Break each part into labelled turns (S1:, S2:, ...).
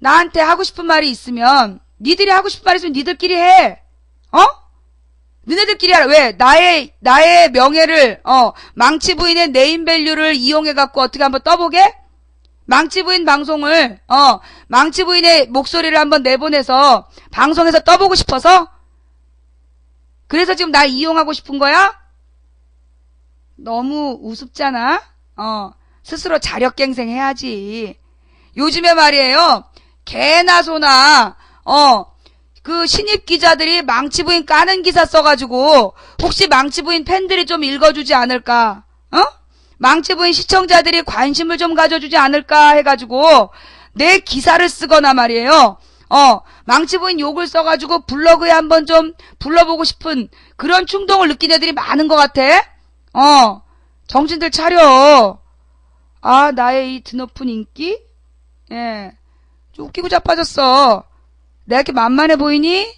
S1: 나한테 하고 싶은 말이 있으면, 니들이 하고 싶은 말이 있으면 니들끼리 해. 너네들끼리 하라. 왜? 나의 명예를, 망치 부인의 네임밸류를 이용해갖고 어떻게 한번 떠보게? 망치 부인 방송을, 망치 부인의 목소리를 한번 내보내서, 방송에서 떠보고 싶어서? 그래서 지금 날 이용하고 싶은 거야? 너무 우습잖아? 스스로 자력갱생 해야지. 요즘에 말이에요, 개나 소나, 그 신입 기자들이 망치 부인 까는 기사 써가지고, 혹시 망치 부인 팬들이 좀 읽어주지 않을까? 망치 부인 시청자들이 관심을 좀 가져주지 않을까 해가지고, 내 기사를 쓰거나 말이에요. 망치 부인 욕을 써가지고 블로그에 한번 좀 불러보고 싶은 그런 충동을 느낀 애들이 많은 것 같아. 정신들 차려. 아, 나의 이 드높은 인기? 예. 좀 웃기고 자빠졌어. 내가 이렇게 만만해 보이니?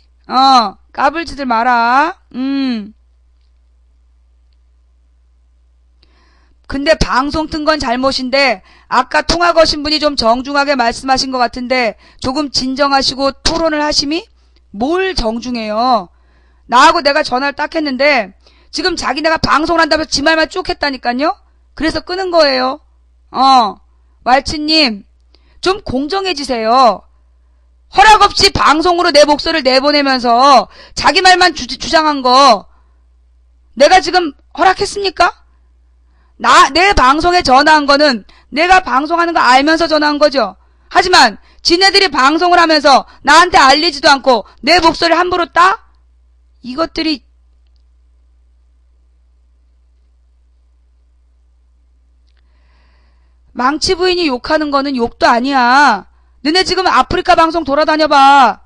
S1: 까불지들 마라. 근데 방송 튼 건 잘못인데, 아까 통화 거신 분이 좀 정중하게 말씀하신 것 같은데, 조금 진정하시고 토론을 하심이? 뭘 정중해요? 나하고 내가 전화를 딱 했는데, 지금 자기네가 방송을 한다면서 지 말만 쭉 했다니까요? 그래서 끄는 거예요. 왈츠님, 좀 공정해지세요. 허락 없이 방송으로 내 목소리를 내보내면서 자기 말만 주장한 거 내가 지금 허락했습니까? 내 방송에 전화한 거는 내가 방송하는 거 알면서 전화한 거죠. 하지만 지네들이 방송을 하면서 나한테 알리지도 않고 내 목소리를 함부로 따? 이것들이 망치 부인이 욕하는 거는 욕도 아니야. 너네 지금 아프리카 방송 돌아다녀봐.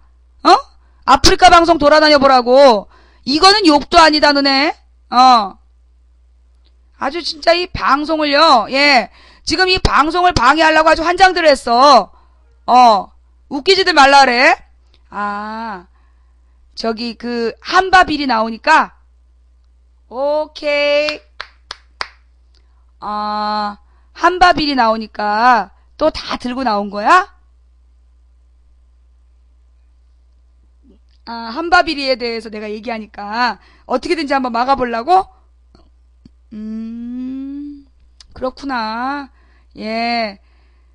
S1: 아프리카 방송 돌아다녀보라고. 이거는 욕도 아니다, 너네. 아주 진짜 이 방송을요, 예. 지금 이 방송을 방해하려고 아주 환장들 했어. 웃기지들 말라 그래. 저기 그 한바빌이 나오니까, 오케이. 한바빌이 나오니까 또 다 들고 나온 거야? 한바비리에 대해서 내가 얘기하니까 어떻게든지 한번 막아보려고? 그렇구나. 예.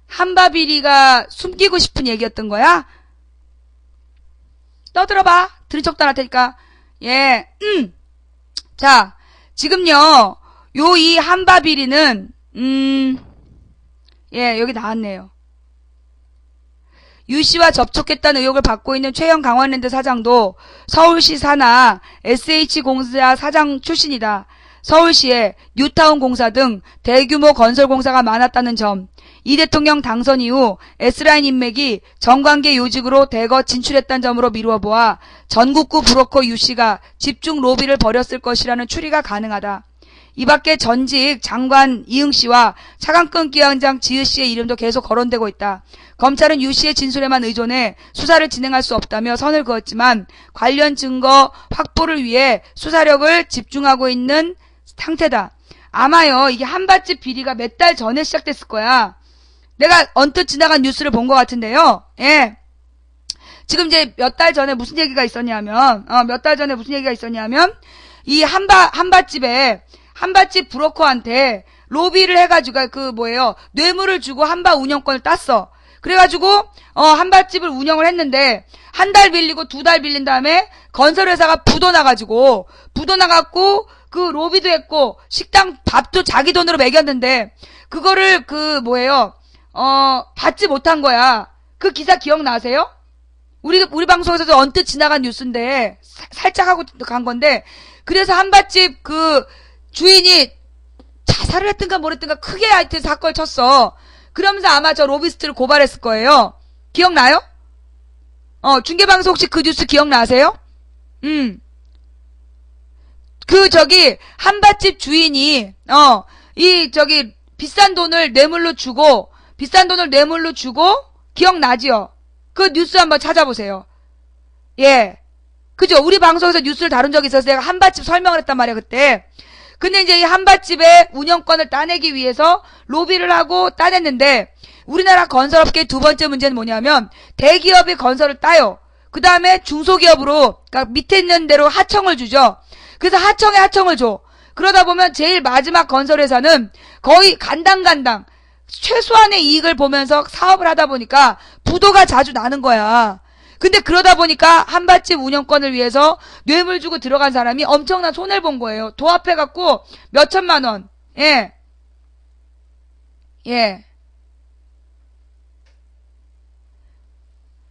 S1: 한바비리가 숨기고 싶은 얘기였던 거야? 떠들어봐. 들은 척도 안 할 테니까. 예. 자, 지금요, 이 한바비리는, 예, 여기 나왔네요. 유씨와 접촉했다는 의혹을 받고 있는 최영 강원랜드 사장도 서울시 산하 SH공사 사장 출신이다. 서울시에 뉴타운 공사 등 대규모 건설 공사가 많았다는 점, 이 대통령 당선 이후 S라인 인맥이 정관계 요직으로 대거 진출했다는 점으로 미루어 보아 전국구 브로커 유씨가 집중 로비를 벌였을 것이라는 추리가 가능하다. 이 밖에 전직 장관 이응씨와 차관권 기관장 지으씨의 이름도 계속 거론되고 있다. 검찰은 유씨의 진술에만 의존해 수사를 진행할 수 없다며 선을 그었지만 관련 증거 확보를 위해 수사력을 집중하고 있는 상태다. 아마요, 이게 한밭집 비리가 몇 달 전에 시작됐을 거야. 내가 언뜻 지나간 뉴스를 본 것 같은데요. 예. 지금 이제 몇 달 전에 무슨 얘기가 있었냐면, 이 한밭집 브로커한테 로비를 해가지고 뇌물을 주고 한밭 운영권을 땄어. 그래가지고 한밭집을 운영을 했는데 한 달 빌리고 2달 빌린 다음에 건설회사가 부도 나갖고 그 로비도 했고 식당 밥도 자기 돈으로 먹였는데 그거를 받지 못한 거야. 그 기사 기억나세요? 우리 방송에서도 언뜻 지나간 뉴스인데 살짝 하고 간 건데, 그래서 한밭집 그 주인이 자살을 했든가 뭐랬든가 크게 하여튼 사건을 쳤어. 그러면서 아마 저 로비스트를 고발했을 거예요. 기억나요? 중계방송 혹시 그 뉴스 기억나세요? 한밭집 주인이, 비싼 돈을 뇌물로 주고, 기억나지요? 그 뉴스 한번 찾아보세요. 예. 그죠? 우리 방송에서 뉴스를 다룬 적이 있어서 내가 한밭집 설명을 했단 말이야, 그때. 근데 이제 이 한밭집의 운영권을 따내기 위해서 로비를 하고 따냈는데, 우리나라 건설업계의 두 번째 문제는 뭐냐면 대기업이 건설을 따요. 그 다음에 중소기업으로 그러니까 밑에 있는 대로 하청을 주죠. 그래서 하청에 하청을 줘. 그러다 보면 제일 마지막 건설회사는 거의 간당간당 최소한의 이익을 보면서 사업을 하다 보니까 부도가 자주 나는 거야. 근데 그러다 보니까 한밭집 운영권을 위해서 뇌물 주고 들어간 사람이 엄청난 손해를 본 거예요. 도합해갖고 몇 천만 원. 예. 예.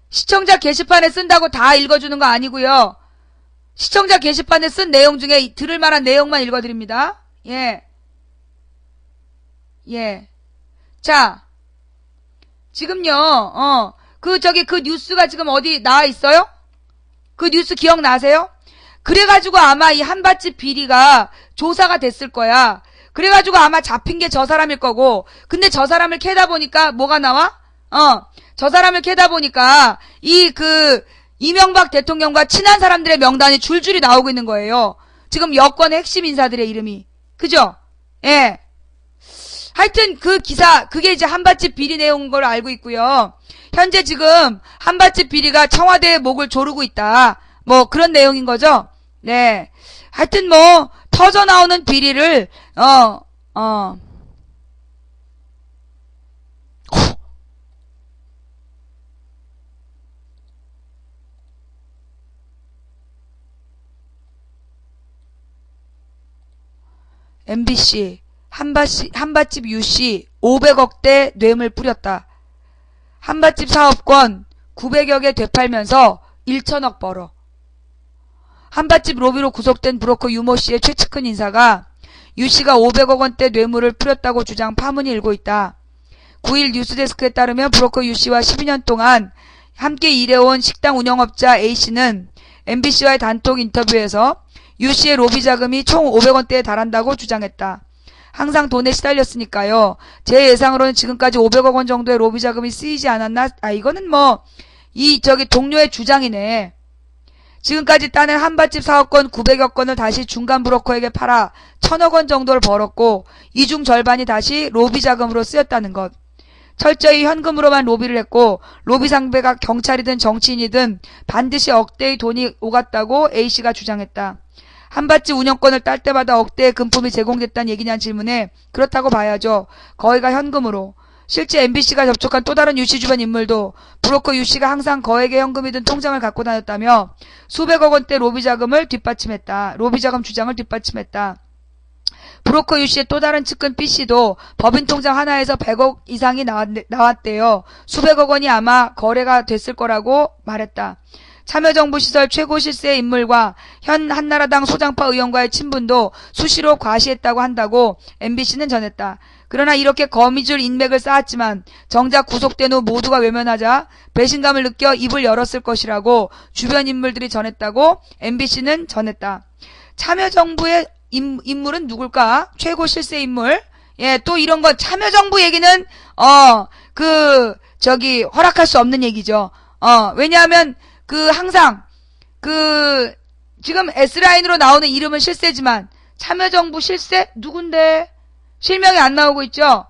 S1: 시청자 게시판에 쓴다고 다 읽어주는 거 아니고요. 시청자 게시판에 쓴 내용 중에 들을 만한 내용만 읽어드립니다. 예. 예. 자, 지금요, 그 뉴스가 지금 어디 나와 있어요? 그 뉴스 기억나세요? 그래가지고 아마 이 한밭집 비리가 조사가 됐을 거야. 그래가지고 아마 잡힌 게 저 사람일 거고, 근데 저 사람을 캐다 보니까 뭐가 나와? 저 사람을 캐다 보니까 이명박 대통령과 친한 사람들의 명단이 줄줄이 나오고 있는 거예요. 지금 여권의 핵심 인사들의 이름이. 그죠? 예. 하여튼 그 기사, 그게 이제 한밭집 비리 내용인 걸 알고 있고요. 현재 지금 한밭집 비리가 청와대의 목을 조르고 있다. 뭐 그런 내용인 거죠. 네. 하여튼 뭐 터져 나오는 비리를 MBC 한밭집 유씨 500억대 뇌물 뿌렸다. 한밭집 사업권 900여 개 되팔면서 1천억 벌어. 한밭집 로비로 구속된 브로커 유모씨의 최측근 인사가 유씨가 500억 원대 뇌물을 뿌렸다고 주장 파문이 일고 있다. 9일 뉴스데스크에 따르면 브로커 유씨와 12년 동안 함께 일해온 식당 운영업자 A씨는 MBC와의 단톡 인터뷰에서 유씨의 로비 자금이 총 500원대에 달한다고 주장했다. 항상 돈에 시달렸으니까요. 제 예상으로는 지금까지 500억 원 정도의 로비 자금이 쓰이지 않았나? 이거는 동료의 주장이네. 지금까지 따낸 한밭집 사업권 900여 건을 다시 중간 브로커에게 팔아 1000억 원 정도를 벌었고 이 중 절반이 다시 로비 자금으로 쓰였다는 것. 철저히 현금으로만 로비를 했고 로비 상대가 경찰이든 정치인이든 반드시 억대의 돈이 오갔다고 A씨가 주장했다. 한밭집 운영권을 딸 때마다 억대의 금품이 제공됐다는 얘기냐는 질문에 그렇다고 봐야죠. 거의가 현금으로. 실제 MBC가 접촉한 또 다른 유씨 주변 인물도 브로커 유씨가 항상 거액의 현금이 든 통장을 갖고 다녔다며 수백억 원대 로비 자금을 뒷받침했다. 로비 자금 주장을 뒷받침했다. 브로커 유씨의 또 다른 측근 B씨도 법인 통장 하나에서 100억 이상이 나왔대요. 수백억 원이 아마 거래가 됐을 거라고 말했다. 참여정부 시설 최고 실세 인물과 현 한나라당 소장파 의원과의 친분도 수시로 과시했다고 한다고 MBC는 전했다. 그러나 이렇게 거미줄 인맥을 쌓았지만 정작 구속된 후 모두가 외면하자 배신감을 느껴 입을 열었을 것이라고 주변 인물들이 전했다고 MBC는 전했다. 참여정부의 인물은 누굴까? 최고 실세 인물. 예, 또 이런 거 참여정부 얘기는 허락할 수 없는 얘기죠. 왜냐하면 항상 지금 S라인으로 나오는 이름은 실세지만 참여정부 실세 누군데? 실명이 안 나오고 있죠?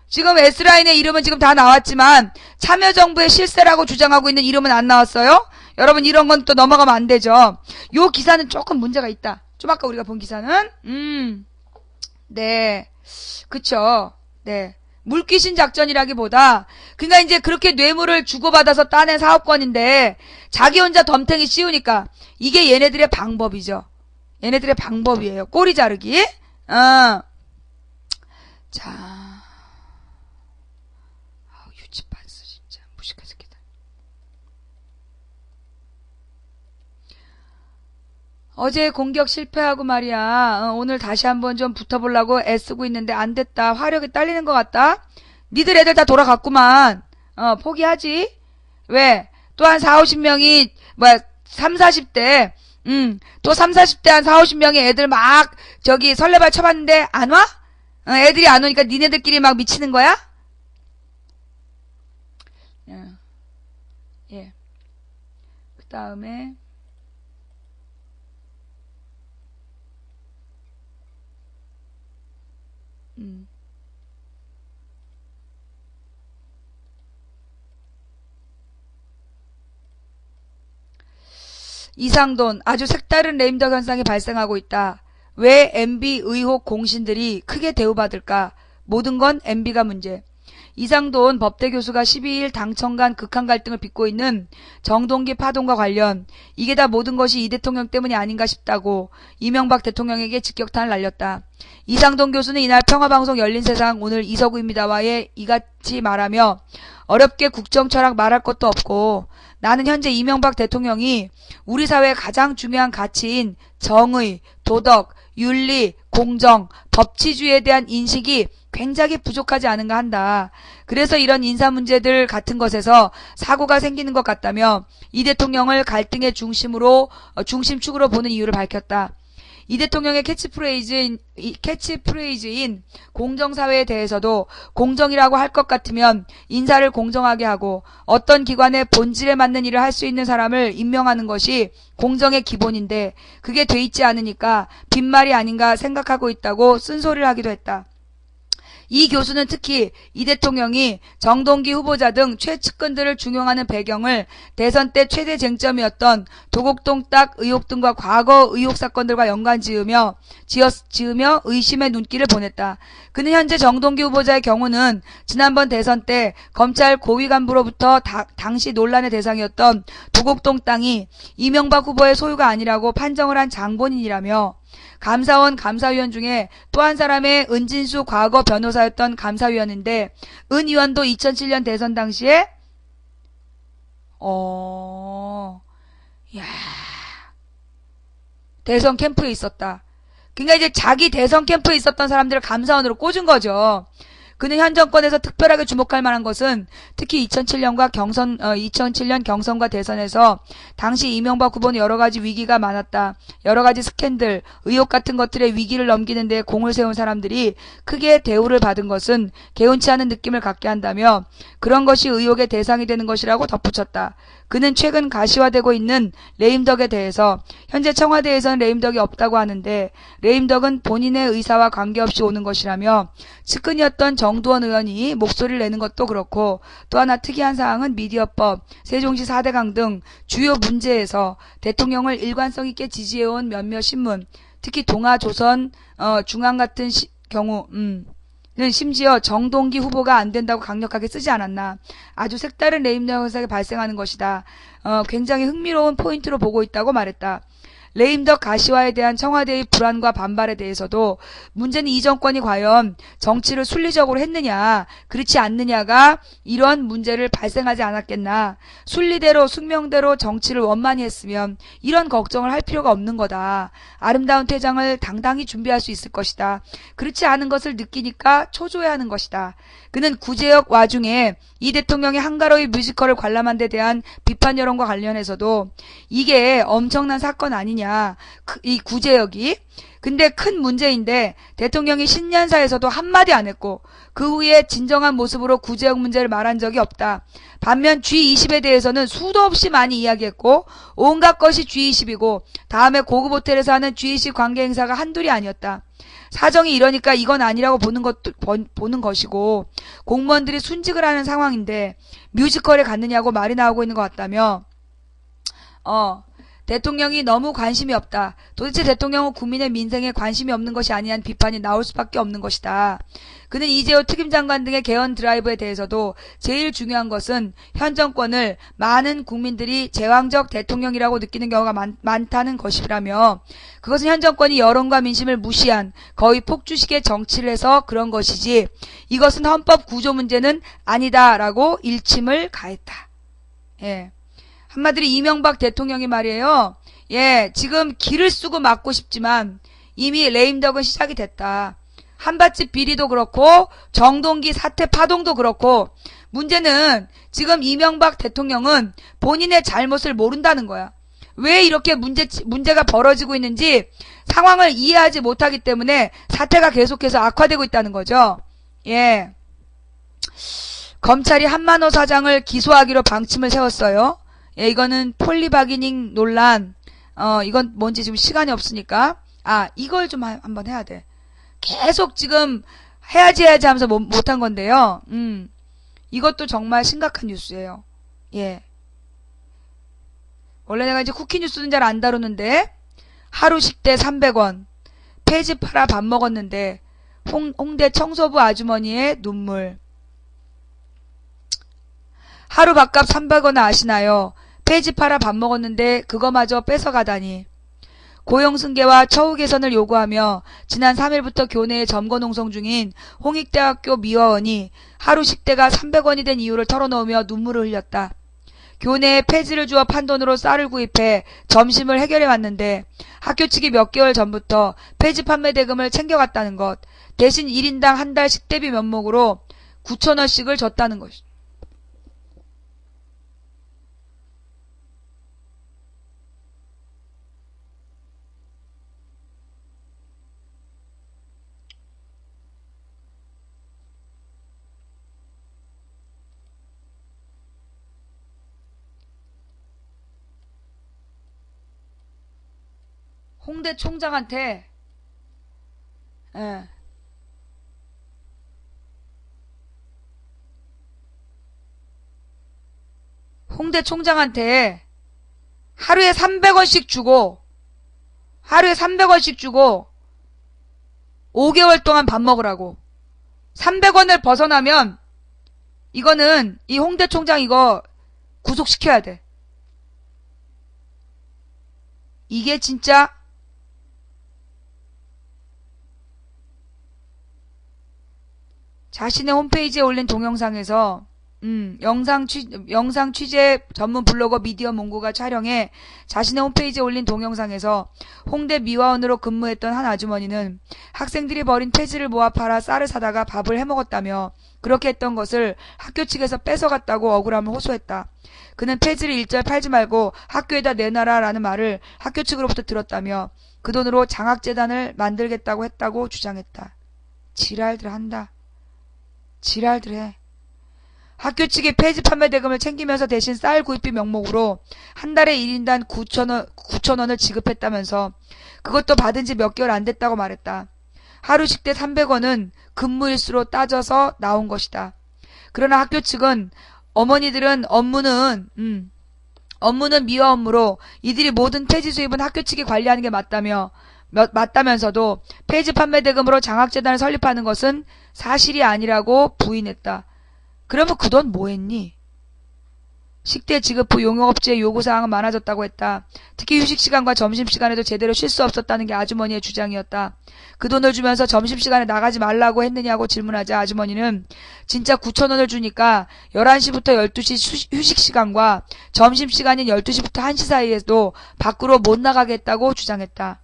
S1: 지금 S라인의 이름은 지금 다 나왔지만 참여정부의 실세라고 주장하고 있는 이름은 안 나왔어요? 여러분 이런 건 또 넘어가면 안 되죠. 요 기사는 조금 문제가 있다. 좀 아까 우리가 본 기사는 네. 그쵸. 네. 물귀신 작전이라기보다 그러니까 이제 그렇게 뇌물을 주고받아서 따낸 사업권인데 자기 혼자 덤탱이 씌우니까 이게 얘네들의 방법이죠. 얘네들의 방법이에요. 꼬리 자르기. 자, 유치반스 진짜 무식한 새끼들. 어제 공격 실패하고 말이야. 오늘 다시 한번 좀 붙어보려고 애쓰고 있는데 안 됐다. 화력이 딸리는 것 같다. 니들 애들 다 돌아갔구만. 포기하지? 왜? 또 한 40, 50명이 3, 40대 또 3, 40대 한 4, 50명의 애들 막 설레발 쳐봤는데 안 와? 애들이 안 오니까 니네들끼리 막 미치는 거야? 예. 그 다음에 이상돈, 아주 색다른 레임덕 현상이 발생하고 있다. 왜 MB 의혹 공신들이 크게 대우받을까? 모든 건 MB가 문제. 이상돈 법대 교수가 12일 당청 간 극한 갈등을 빚고 있는 정동기 파동과 관련 이게 다 모든 것이 이 대통령 때문이 아닌가 싶다고 이명박 대통령에게 직격탄을 날렸다. 이상돈 교수는 이날 평화방송 열린세상 오늘 이서구입니다와의 이같이 말하며 어렵게 국정철학 말할 것도 없고 나는 현재 이명박 대통령이 우리 사회의 가장 중요한 가치인 정의, 도덕, 윤리, 공정, 법치주의에 대한 인식이 굉장히 부족하지 않은가 한다. 그래서 이런 인사 문제들 같은 것에서 사고가 생기는 것 같다며 이 대통령을 갈등의 중심축으로 보는 이유를 밝혔다. 이 대통령의 캐치프레이즈인 공정사회에 대해서도 공정이라고 할 것 같으면 인사를 공정하게 하고 어떤 기관의 본질에 맞는 일을 할 수 있는 사람을 임명하는 것이 공정의 기본인데 그게 돼 있지 않으니까 빈말이 아닌가 생각하고 있다고 쓴소리를 하기도 했다. 이 교수는 특히 이 대통령이 정동기 후보자 등 최측근들을 중용하는 배경을 대선 때 최대 쟁점이었던 도곡동 땅 의혹 등과 과거 의혹 사건들과 연관 지으며 의심의 눈길을 보냈다. 그는 현재 정동기 후보자의 경우는 지난번 대선 때 검찰 고위 간부로부터 당시 논란의 대상이었던 도곡동 땅이 이명박 후보의 소유가 아니라고 판정을 한 장본인이라며 감사원 감사위원 중에 또 한 사람의 은진수 과거 변호사였던 감사위원인데 은 의원도 2007년 대선 당시에 대선 캠프에 있었다. 그러니까 이제 자기 대선 캠프에 있었던 사람들을 감사원으로 꽂은 거죠. 그는 현 정권에서 특별하게 주목할 만한 것은 특히 2007년 경선과 대선에서 당시 이명박 후보는 여러 가지 위기가 많았다. 여러 가지 스캔들, 의혹 같은 것들의 위기를 넘기는 데 공을 세운 사람들이 크게 대우를 받은 것은 개운치 않은 느낌을 갖게 한다며 그런 것이 의혹의 대상이 되는 것이라고 덧붙였다. 그는 최근 가시화되고 있는 레임덕에 대해서 현재 청와대에서는 레임덕이 없다고 하는데 레임덕은 본인의 의사와 관계없이 오는 것이라며 측근이었던 정두원 의원이 목소리를 내는 것도 그렇고 또 하나 특이한 사항은 미디어법, 세종시 4대강 등 주요 문제에서 대통령을 일관성 있게 지지해온 몇몇 신문, 특히 동아조선, 중앙 같은 경우는 심지어 정동기 후보가 안 된다고 강력하게 쓰지 않았나. 아주 색다른 레임덕 현상이 발생하는 것이다. 굉장히 흥미로운 포인트로 보고 있다고 말했다. 레임덕 가시화에 대한 청와대의 불안과 반발에 대해서도 문제는 이 정권이 과연 정치를 순리적으로 했느냐 그렇지 않느냐가 이런 문제를 발생하지 않았겠나. 순리대로 숙명대로 정치를 원만히 했으면 이런 걱정을 할 필요가 없는 거다. 아름다운 퇴장을 당당히 준비할 수 있을 것이다. 그렇지 않은 것을 느끼니까 초조해하는 것이다. 그는 구제역 와중에 이 대통령이 한가로이 뮤지컬을 관람한 데 대한 비판 여론과 관련해서도 이게 엄청난 사건 아니냐. 이 구제역이. 근데 큰 문제인데 대통령이 신년사에서도 한마디 안 했고 그 후에 진정한 모습으로 구제역 문제를 말한 적이 없다. 반면 G20에 대해서는 수도 없이 많이 이야기했고 온갖 것이 G20이고 다음에 고급 호텔에서 하는 G20 관계 행사가 한둘이 아니었다. 사정이 이러니까 이건 아니라고 보는 것이고 공무원들이 순직을 하는 상황인데 뮤지컬에 갔느냐고 말이 나오고 있는 것 같다며 대통령이 너무 관심이 없다. 도대체 대통령은 국민의 민생에 관심이 없는 것이 아니냐는 비판이 나올 수밖에 없는 것이다. 그는 이재호 특임장관 등의 개헌 드라이브에 대해서도 제일 중요한 것은 현 정권을 많은 국민들이 제왕적 대통령이라고 느끼는 경우가 많다는 것이라며 그것은 현 정권이 여론과 민심을 무시한 거의 폭주식의 정치를 해서 그런 것이지 이것은 헌법 구조 문제는 아니다라고 일침을 가했다. 예. 한마디로 이명박 대통령이 말이에요. 지금 기를 쓰고 막고 싶지만 이미 레임덕은 시작이 됐다. 한밭집 비리도 그렇고 정동기 사태 파동도 그렇고 문제는 지금 이명박 대통령은 본인의 잘못을 모른다는 거야. 왜 이렇게 문제가 벌어지고 있는지 상황을 이해하지 못하기 때문에 사태가 계속해서 악화되고 있다는 거죠. 검찰이 한만호 사장을 기소하기로 방침을 세웠어요. 이거는 폴리바기닝 논란. 이건 뭔지 지금 시간이 없으니까. 이걸 좀 한번 해야 돼. 계속 지금 해야지 하면서 못한 건데요. 이것도 정말 심각한 뉴스예요. 원래 내가 이제 쿠키뉴스는 잘 안 다루는데 하루 식대 300원 폐지 팔아 밥 먹었는데 홍대 청소부 아주머니의 눈물. 하루 밥값 300원 아시나요? 폐지 팔아 밥 먹었는데 그거마저 뺏어가다니. 고용승계와 처우 개선을 요구하며 지난 3일부터 교내에 점거 농성 중인 홍익대학교 미화원이 하루 식대가 300원이 된 이유를 털어놓으며 눈물을 흘렸다. 교내에 폐지를 주어 판돈으로 쌀을 구입해 점심을 해결해 왔는데 학교 측이 몇 개월 전부터 폐지 판매 대금을 챙겨갔다는 것, 대신 1인당 한 달 식대비 명목으로 9,000원씩을 줬다는 것이다. 홍대 총장한테 홍대 총장한테 하루에 300원씩 주고 5개월 동안 밥 먹으라고. 300원을 벗어나면 이거는 이 홍대 총장 이거 구속시켜야 돼. 이게 진짜 자신의 홈페이지에 올린 동영상에서 영상 취재 전문 블로거 미디어 몽고가 촬영해 자신의 홈페이지에 올린 동영상에서 홍대 미화원으로 근무했던 한 아주머니는 학생들이 버린 폐지를 모아 팔아 쌀을 사다가 밥을 해먹었다며 그렇게 했던 것을 학교 측에서 뺏어갔다고 억울함을 호소했다. 그는 폐지를 일절 팔지 말고 학교에다 내놔라라는 말을 학교 측으로부터 들었다며 그 돈으로 장학재단을 만들겠다고 했다고 주장했다. 지랄들 한다. 지랄들 해. 학교 측이 폐지 판매 대금을 챙기면서 대신 쌀 구입비 명목으로 한 달에 1인당 9,000원을 지급했다면서 그것도 받은 지 몇 개월 안 됐다고 말했다. 하루 식대 300원은 근무일수로 따져서 나온 것이다. 그러나 학교 측은 어머니들은 업무는 미화 업무로 이들이 모든 폐지 수입은 학교 측이 관리하는 게 맞다면서도 폐지 판매 대금으로 장학재단을 설립하는 것은 사실이 아니라고 부인했다. 그러면 그 돈 뭐 했니? 식대 지급 후 용역업체의 요구사항은 많아졌다고 했다. 특히 휴식시간과 점심시간에도 제대로 쉴 수 없었다는 게 아주머니의 주장이었다. 그 돈을 주면서 점심시간에 나가지 말라고 했느냐고 질문하자 아주머니는 진짜 9,000원을 주니까 11시부터 12시 휴식시간과 점심시간인 12시부터 1시 사이에도 밖으로 못 나가게 했다고 주장했다.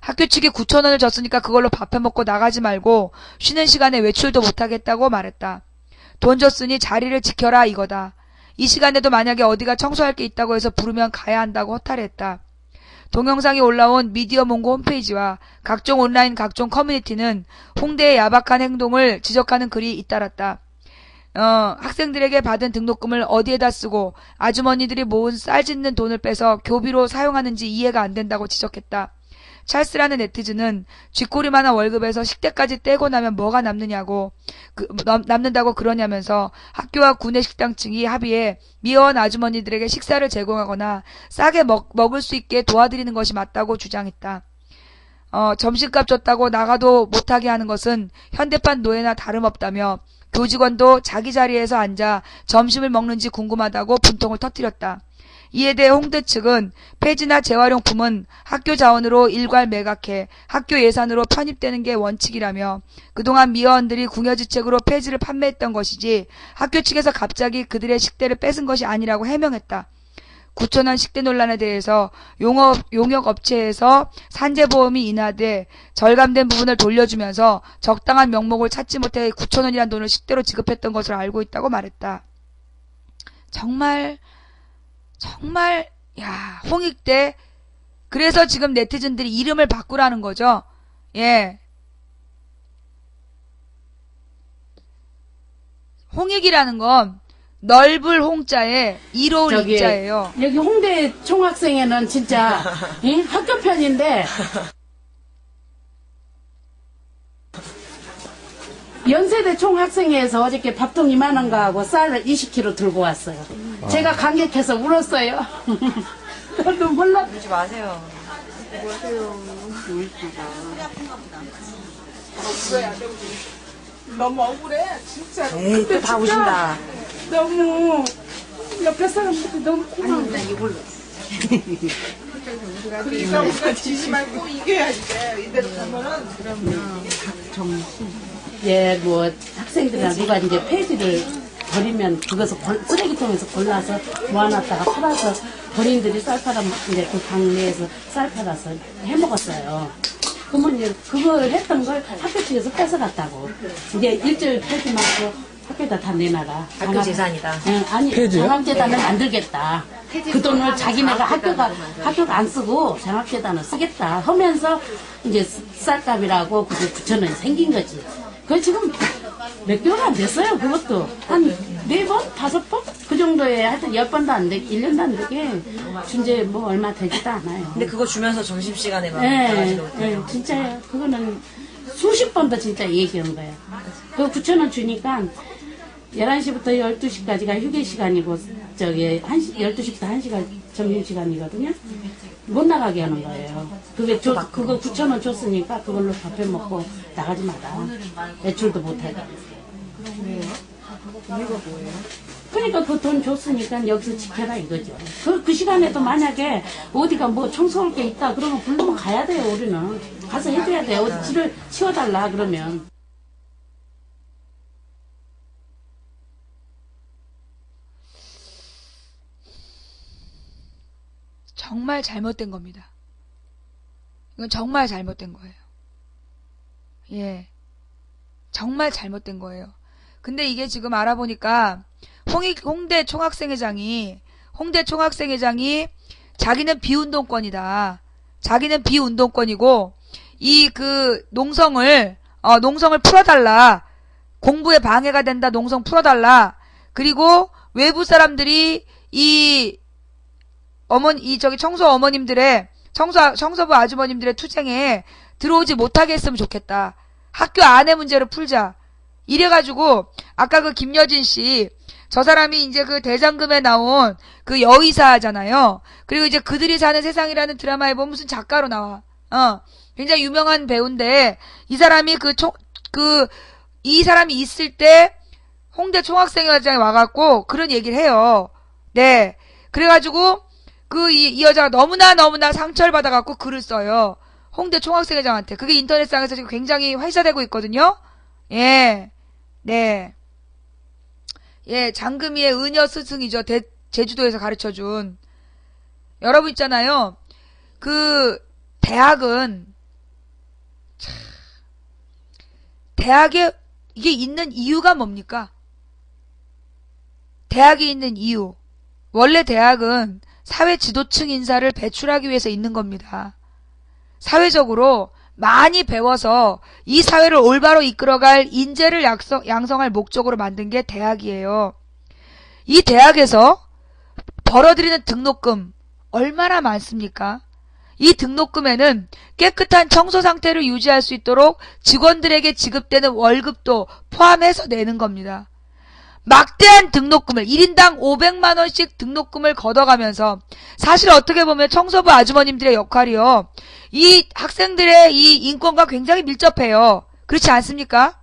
S1: 학교 측이 9,000원을 줬으니까 그걸로 밥 해먹고 나가지 말고 쉬는 시간에 외출도 못하겠다고 말했다. 돈 줬으니 자리를 지켜라 이거다. 이 시간에도 만약에 어디가 청소할 게 있다고 해서 부르면 가야 한다고 허탈했다. 동영상이 올라온 미디어 몽고 홈페이지와 각종 온라인 각종 커뮤니티는 홍대의 야박한 행동을 지적하는 글이 잇따랐다. 학생들에게 받은 등록금을 어디에다 쓰고 아주머니들이 모은 쌀 짓는 돈을 빼서 교비로 사용하는지 이해가 안 된다고 지적했다. 찰스라는 네티즌은 쥐꼬리만한 월급에서 식대까지 떼고 나면 뭐가 남는다고 그러냐면서 학교와 구내식당 측이 합의해 미화원 아주머니들에게 식사를 제공하거나 싸게 먹을 수 있게 도와드리는 것이 맞다고 주장했다. 점심값 줬다고 나가도 못하게 하는 것은 현대판 노예나 다름없다며 교직원도 자기 자리에서 앉아 점심을 먹는지 궁금하다고 분통을 터뜨렸다. 이에 대해 홍대 측은 폐지나 재활용품은 학교 자원으로 일괄 매각해 학교 예산으로 편입되는 게 원칙이라며 그동안 미화원들이 궁여지책으로 폐지를 판매했던 것이지 학교 측에서 갑자기 그들의 식대를 뺏은 것이 아니라고 해명했다. 9,000원 식대 논란에 대해서 용역업체에서 산재보험이 인하돼 절감된 부분을 돌려주면서 적당한 명목을 찾지 못해 9,000원이라는 돈을 식대로 지급했던 것으로 알고 있다고 말했다. 정말 야 홍익대 그래서 지금 네티즌들이 이름을 바꾸라는 거죠. 예, 홍익이라는 건 넓을 홍자에 이로울 이자예요.
S2: 여기 홍대 총학생회는 진짜 학교 편인데 연세대 총학생회에서 어저께 밥통 2만원 가하고 쌀을 20kg 들고 왔어요. 제가 감격해서 울었어요. 나도 몰라.
S3: 울지 마세요.
S2: 너무 억울해, 진짜.
S3: 에이, 또 다 우신다.
S2: 너무 옆에 사람들이 너무 고마워.
S4: 그러니까 우리가 지지 말고 이겨야지. 이대로 가면은
S2: 예, 뭐 학생들이나 누가 이제 폐지를 버리면 그것을 쓰레기통에서 골라서 모아놨다가 팔아서 본인들이 쌀 팔아 이제 그 강내에서 쌀 팔아서 해 먹었어요. 그러면 이제 그걸 했던 걸 학교 측에서 뺏어갔다고. 이제 일절 폐지 말고 학교에다 다 내놔라.
S3: 학교 재산이다.
S2: 예, 아니 장학재단을 만들겠다. 그 돈을 자기네가 학교가 안 쓰고 장학재단을 쓰겠다 하면서 이제 쌀값이라고 그게 9,000원이 생긴 거지. 그 지금 몇 개월 안 됐어요. 그것도 한 4번, 5번 그 정도에 하여튼 10번도 안 되게 1년도 안 되게 준제 뭐 얼마 되지도 않아요.
S3: 근데 그거 주면서 점심시간에 막
S2: 예,
S3: 나가지도
S2: 예,
S3: 못해요.
S2: 진짜요. 그거는 수십 번도 진짜 얘기한 거예요. 그 9,000원 주니까 11시부터 12시까지가 휴게 시간이고, 저기, 12시부터 1시가 점심시간이거든요? 못 나가게 하는 거예요. 그거 9,000원 줬으니까 그걸로 밥 해 먹고 나가지 마라. 외출도 못 하게. 그러니까 그 돈 줬으니까 여기서 지켜라 이거죠. 그 시간에도 만약에 어디가 뭐 청소할 게 있다 그러면 부르면 가야 돼요, 우리는. 가서 해줘야 돼요. 어디 집을 치워달라 그러면.
S1: 정말 잘못된 겁니다. 이건 정말 잘못된 거예요. 예. 정말 잘못된 거예요. 근데 이게 지금 알아보니까 홍대 총학생회장이 자기는 비운동권이다. 자기는 비운동권이고 이 그 농성을 풀어달라. 공부에 방해가 된다. 농성 풀어달라. 그리고 외부 사람들이 청소부 아주머님들의 투쟁에 들어오지 못하게 했으면 좋겠다. 학교 안의 문제를 풀자. 이래가지고, 아까 그 김여진 씨, 저 사람이 이제 그 대장금에 나온 그 여의사잖아요. 그리고 이제 그들이 사는 세상이라는 드라마에 보면 무슨 작가로 나와. 굉장히 유명한 배우인데, 이 사람이 이 사람이 있을 때, 홍대 총학생회장에 와갖고, 그런 얘기를 해요. 네. 그래가지고, 이 여자가 너무나 상처를 받아갖고 글을 써요. 홍대 총학생회장한테. 그게 인터넷상에서 지금 굉장히 회자되고 있거든요. 예. 네. 예, 장금희의 은여 스승이죠. 제주도에서 가르쳐준. 여러분 있잖아요. 대학에 이게 있는 이유가 뭡니까? 대학이 있는 이유. 원래 대학은 사회 지도층 인사를 배출하기 위해서 있는 겁니다. 사회적으로 많이 배워서 이 사회를 올바로 이끌어갈 인재를 양성할 목적으로 만든 게 대학이에요. 이 대학에서 벌어들이는 등록금 얼마나 많습니까? 이 등록금에는 깨끗한 청소 상태를 유지할 수 있도록 직원들에게 지급되는 월급도 포함해서 내는 겁니다. 막대한 등록금을 1인당 500만원씩 등록금을 걷어가면서 사실 어떻게 보면 청소부 아주머님들의 역할이요. 이 학생들의 이 인권과 굉장히 밀접해요. 그렇지 않습니까?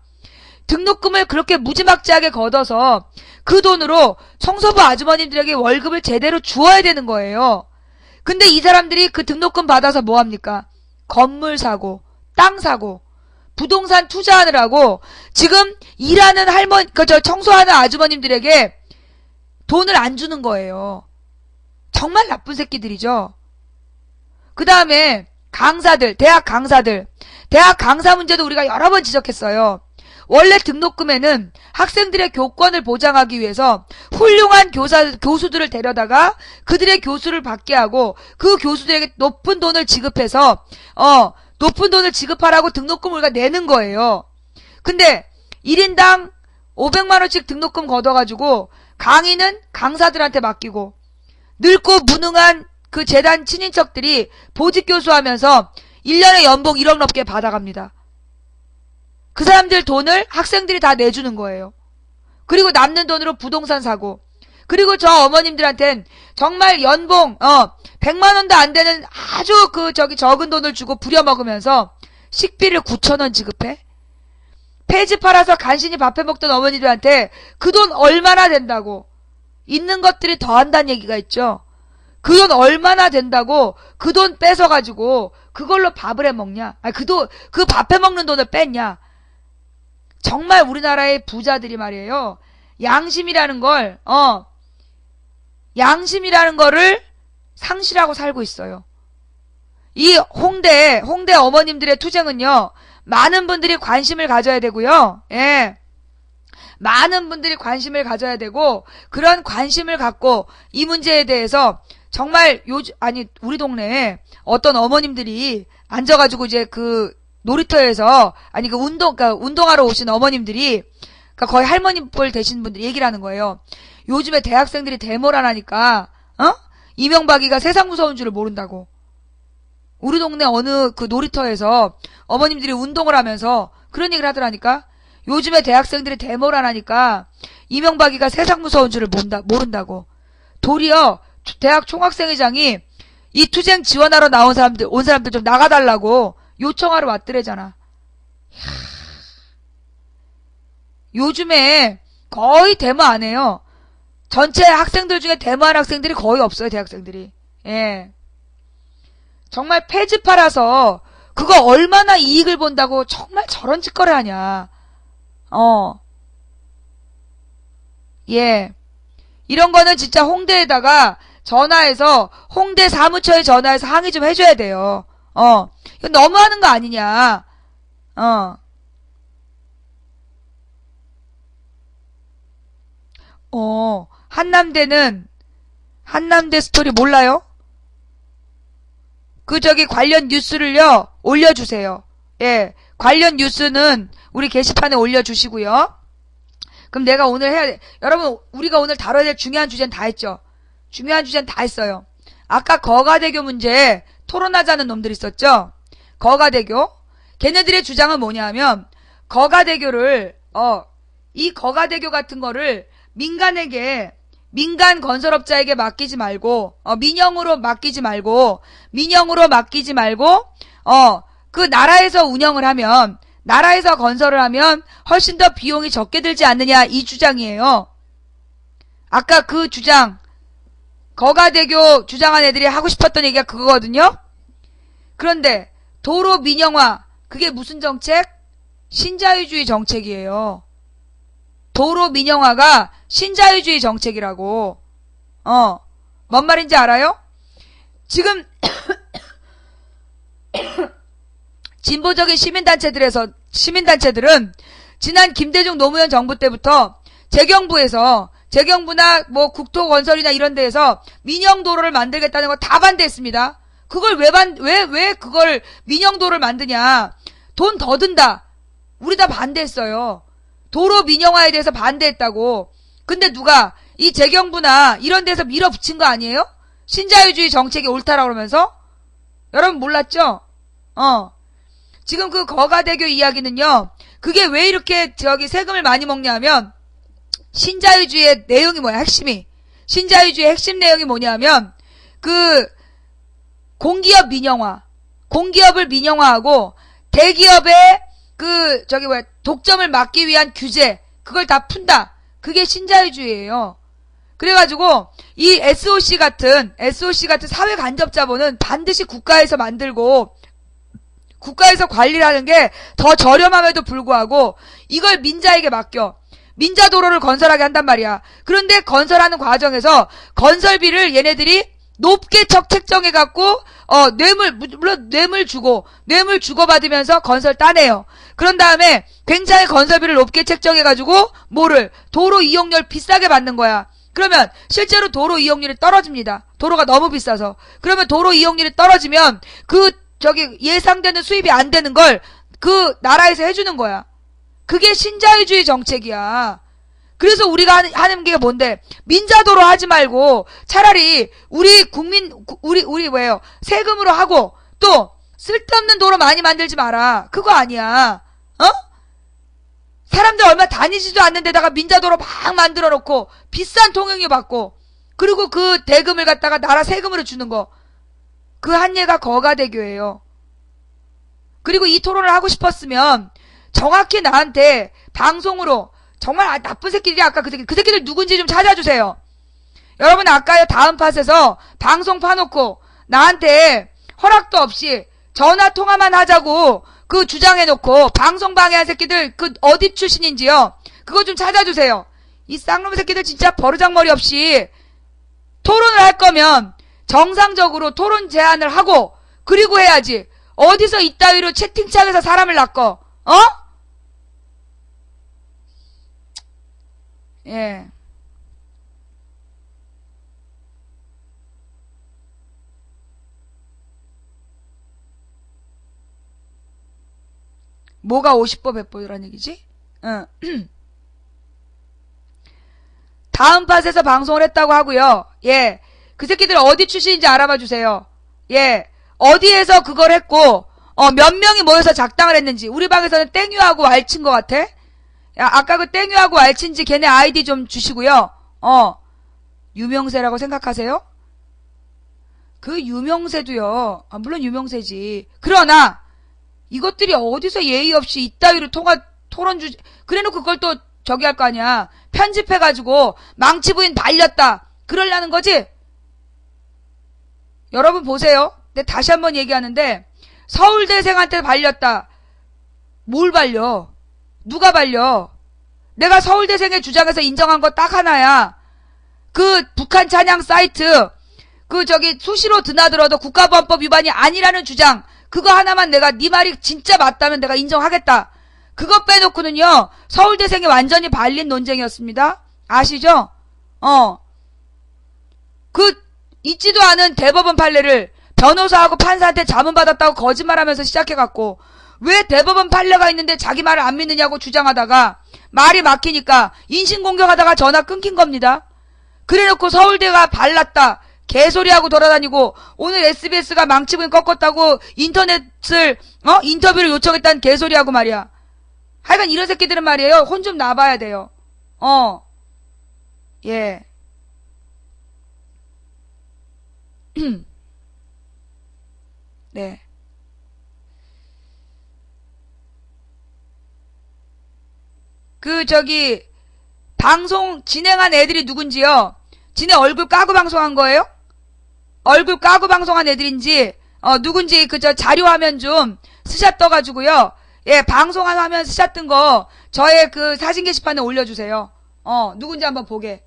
S1: 등록금을 그렇게 무지막지하게 걷어서 그 돈으로 청소부 아주머님들에게 월급을 제대로 주어야 되는 거예요. 근데 이 사람들이 그 등록금 받아서 뭐 합니까? 건물 사고, 땅 사고, 부동산 투자하느라고 지금 일하는 청소하는 아주머님들에게 돈을 안 주는 거예요. 정말 나쁜 새끼들이죠. 그 다음에 대학 강사 문제도 우리가 여러 번 지적했어요. 원래 등록금에는 학생들의 교권을 보장하기 위해서 훌륭한 교수들을 데려다가 그들의 교수를 받게 하고 그 교수들에게 높은 돈을 지급해서 높은 돈을 지급하라고 등록금을 우리가 내는 거예요. 근데 1인당 500만원씩 등록금 걷어가지고 강의는 강사들한테 맡기고 늙고 무능한 그 재단 친인척들이 보직교수 하면서 1년에 연봉 1억 넘게 받아갑니다. 그 사람들 돈을 학생들이 다 내주는 거예요. 그리고 남는 돈으로 부동산 사고 그리고 저 어머님들한텐 정말 연봉 100만 원도 안 되는 아주 적은 돈을 주고 부려먹으면서 식비를 9,000원 지급해? 폐지 팔아서 간신히 밥해 먹던 어머니들한테 그 돈 얼마나 된다고? 있는 것들이 더한다는 얘기가 있죠. 그 돈 얼마나 된다고 그 돈 뺏어가지고 그걸로 밥을 해 먹냐? 그 밥 해 먹는 돈을 뺐냐? 정말 우리나라의 부자들이 말이에요. 양심이라는 거를 상실하고 살고 있어요. 이 홍대 어머님들의 투쟁은요, 많은 분들이 관심을 가져야 되고요. 예. 많은 분들이 관심을 가져야 되고, 그런 관심을 갖고 이 문제에 대해서 정말 우리 동네에 어떤 어머님들이 앉아가지고 이제 놀이터에서, 운동하러 오신 어머님들이, 거의 할머니뻘 되신 분들이 얘기를 하는 거예요. 요즘에 대학생들이 데모를 안 하니까, 이명박이가 세상 무서운 줄을 모른다고. 우리 동네 어느 놀이터에서 어머님들이 운동을 하면서 그런 얘기를 하더라니까. 요즘에 대학생들이 데모를 안 하니까 이명박이가 세상 무서운 줄을 모른다고. 도리어 대학 총학생회장이 이 투쟁 지원하러 온 사람들 좀 나가달라고 요청하러 왔더래잖아. 요즘에 거의 데모 안 해요. 전체 학생들 중에 데모한 학생들이 거의 없어요, 대학생들이. 예. 정말 폐지 팔아서 그거 얼마나 이익을 본다고 정말 저런 짓거리 하냐. 예. 이런 거는 진짜 홍대에다가 홍대 사무처에 전화해서 항의 좀 해줘야 돼요. 이거 너무하는 거 아니냐. 한남대 스토리 몰라요? 관련 뉴스를요, 올려주세요. 예. 관련 뉴스는 우리 게시판에 올려주시고요. 그럼 내가 오늘 해야 돼. 여러분, 우리가 오늘 다뤄야 될 중요한 주제는 다 했죠? 중요한 주제는 다 했어요. 아까 거가대교 문제 토론하자는 놈들 있었죠? 거가대교. 걔네들의 주장은 뭐냐 하면, 이 거가대교 같은 거를 민간 건설업자에게 맡기지 말고, 민영으로 맡기지 말고, 나라에서 운영을 하면, 나라에서 건설을 하면 훨씬 더 비용이 적게 들지 않느냐, 이 주장이에요. 아까 그 주장, 거가대교 주장한 애들이 하고 싶었던 얘기가 그거거든요? 그런데, 도로 민영화, 그게 무슨 정책? 신자유주의 정책이에요. 도로 민영화가 신자유주의 정책이라고. 뭔 말인지 알아요? 지금 진보적인 시민단체들은 지난 김대중 노무현 정부 때부터 재경부나 국토건설이나 이런 데에서 민영도로를 만들겠다는 거 다 반대했습니다. 그걸 왜 그걸 민영도로를 만드냐? 돈 더 든다. 우리 다 반대했어요. 도로 민영화에 대해서 반대했다고. 근데 누가 이 재경부나 이런 데서 밀어붙인 거 아니에요? 신자유주의 정책이 옳다라고 그러면서? 여러분 몰랐죠? 지금 그 거가대교 이야기는요, 그게 왜 이렇게 세금을 많이 먹냐 하면, 신자유주의의 내용이 뭐야, 신자유주의의 핵심 내용이 뭐냐 하면, 공기업 민영화. 공기업을 민영화하고, 대기업의 독점을 막기 위한 규제, 그걸 다 푼다. 그게 신자유주의예요. 그래가지고 이 SOC 같은 사회 간접 자본은 반드시 국가에서 만들고 국가에서 관리를 하는 게 더 저렴함에도 불구하고 이걸 민자에게 맡겨. 민자 도로를 건설하게 한단 말이야. 그런데 건설하는 과정에서 건설비를 얘네들이 높게 책정해갖고 뇌물 주고받으면서 건설 따내요. 그런 다음에 굉장히 건설비를 높게 책정해가지고 도로 이용료를 비싸게 받는 거야. 그러면 실제로 도로 이용률이 떨어집니다. 도로가 너무 비싸서. 그러면 도로 이용률이 떨어지면 예상되는 수입이 안 되는 걸 그 나라에서 해주는 거야. 그게 신자유주의 정책이야. 그래서 우리가 하는 게 뭔데? 민자도로 하지 말고 차라리 우리 세금으로 하고 또 쓸데없는 도로 많이 만들지 마라. 그거 아니야. 사람들 얼마 다니지도 않는 데다가 민자도로 막 만들어 놓고 비싼 통행료 받고 그리고 그 대금을 갖다가 나라 세금으로 주는 거. 그 한 예가 거가대교예요. 그리고 이 토론을 하고 싶었으면 정확히 나한테 방송으로 정말 나쁜 새끼들이 아까 그 새끼들 누군지 좀 찾아주세요. 여러분 아까요 다음 팟에서 방송 파놓고 나한테 허락도 없이 전화 통화만 하자고 그 주장해놓고 방송 방해한 새끼들 그 어디 출신인지요. 그거 좀 찾아주세요. 이 쌍놈 새끼들 진짜 버르장머리 없이 토론을 할 거면 정상적으로 토론 제안을 하고 그리고 해야지. 어디서 이따위로 채팅창에서 사람을 낚어? 어? 예. 뭐가 50보 100보란 얘기지? 응. 다음 팟에서 방송을 했다고 하고요. 예. 그 새끼들 어디 출신인지 알아봐 주세요. 예. 어디에서 그걸 했고 몇 명이 모여서 작당을 했는지. 우리 방에서는 땡유하고 알친 것 같아. 야, 아까 그 땡유하고 알친지 걔네 아이디 좀 주시고요. 유명세라고 생각하세요? 그 유명세도요. 물론 유명세지. 그러나 이것들이 어디서 예의 없이 이따위로 토론 그래놓고 그걸 또 저기 할 거 아니야. 편집해가지고 망치부인 발렸다. 그러려는 거지? 여러분 보세요. 내가 다시 한번 얘기하는데 서울대생한테 발렸다. 뭘 발려? 누가 발려? 내가 서울대생의 주장에서 인정한 거 딱 하나야. 그 북한 찬양 사이트 그 저기 수시로 드나들어도 국가보안법 위반이 아니라는 주장 그거 하나만 내가 네 말이 진짜 맞다면 내가 인정하겠다. 그거 빼놓고는요. 서울대생이 완전히 발린 논쟁이었습니다. 아시죠? 그 있지도 않은 대법원 판례를 변호사하고 판사한테 자문받았다고 거짓말하면서 시작해갖고 왜 대법원 판례가 있는데 자기 말을 안 믿느냐고 주장하다가 말이 막히니까 인신공격하다가 전화 끊긴 겁니다. 그래놓고 서울대가 발랐다. 개소리하고 돌아다니고 오늘 SBS가 망치부인 꺾었다고 인터뷰를 요청했다는 개소리하고 말이야. 하여간 이런 새끼들은 말이에요. 혼 좀 나봐야 돼요. 예. 네. 그 저기 방송 진행한 애들이 누군지요? 지네 얼굴 까고 방송한 거예요? 얼굴 까고 방송한 애들인지 누군지 그 저 자료 화면 좀 스샷 떠가지고요. 예, 방송한 화면 스샷 뜬 거 저의 그 사진 게시판에 올려주세요. 누군지 한번 보게.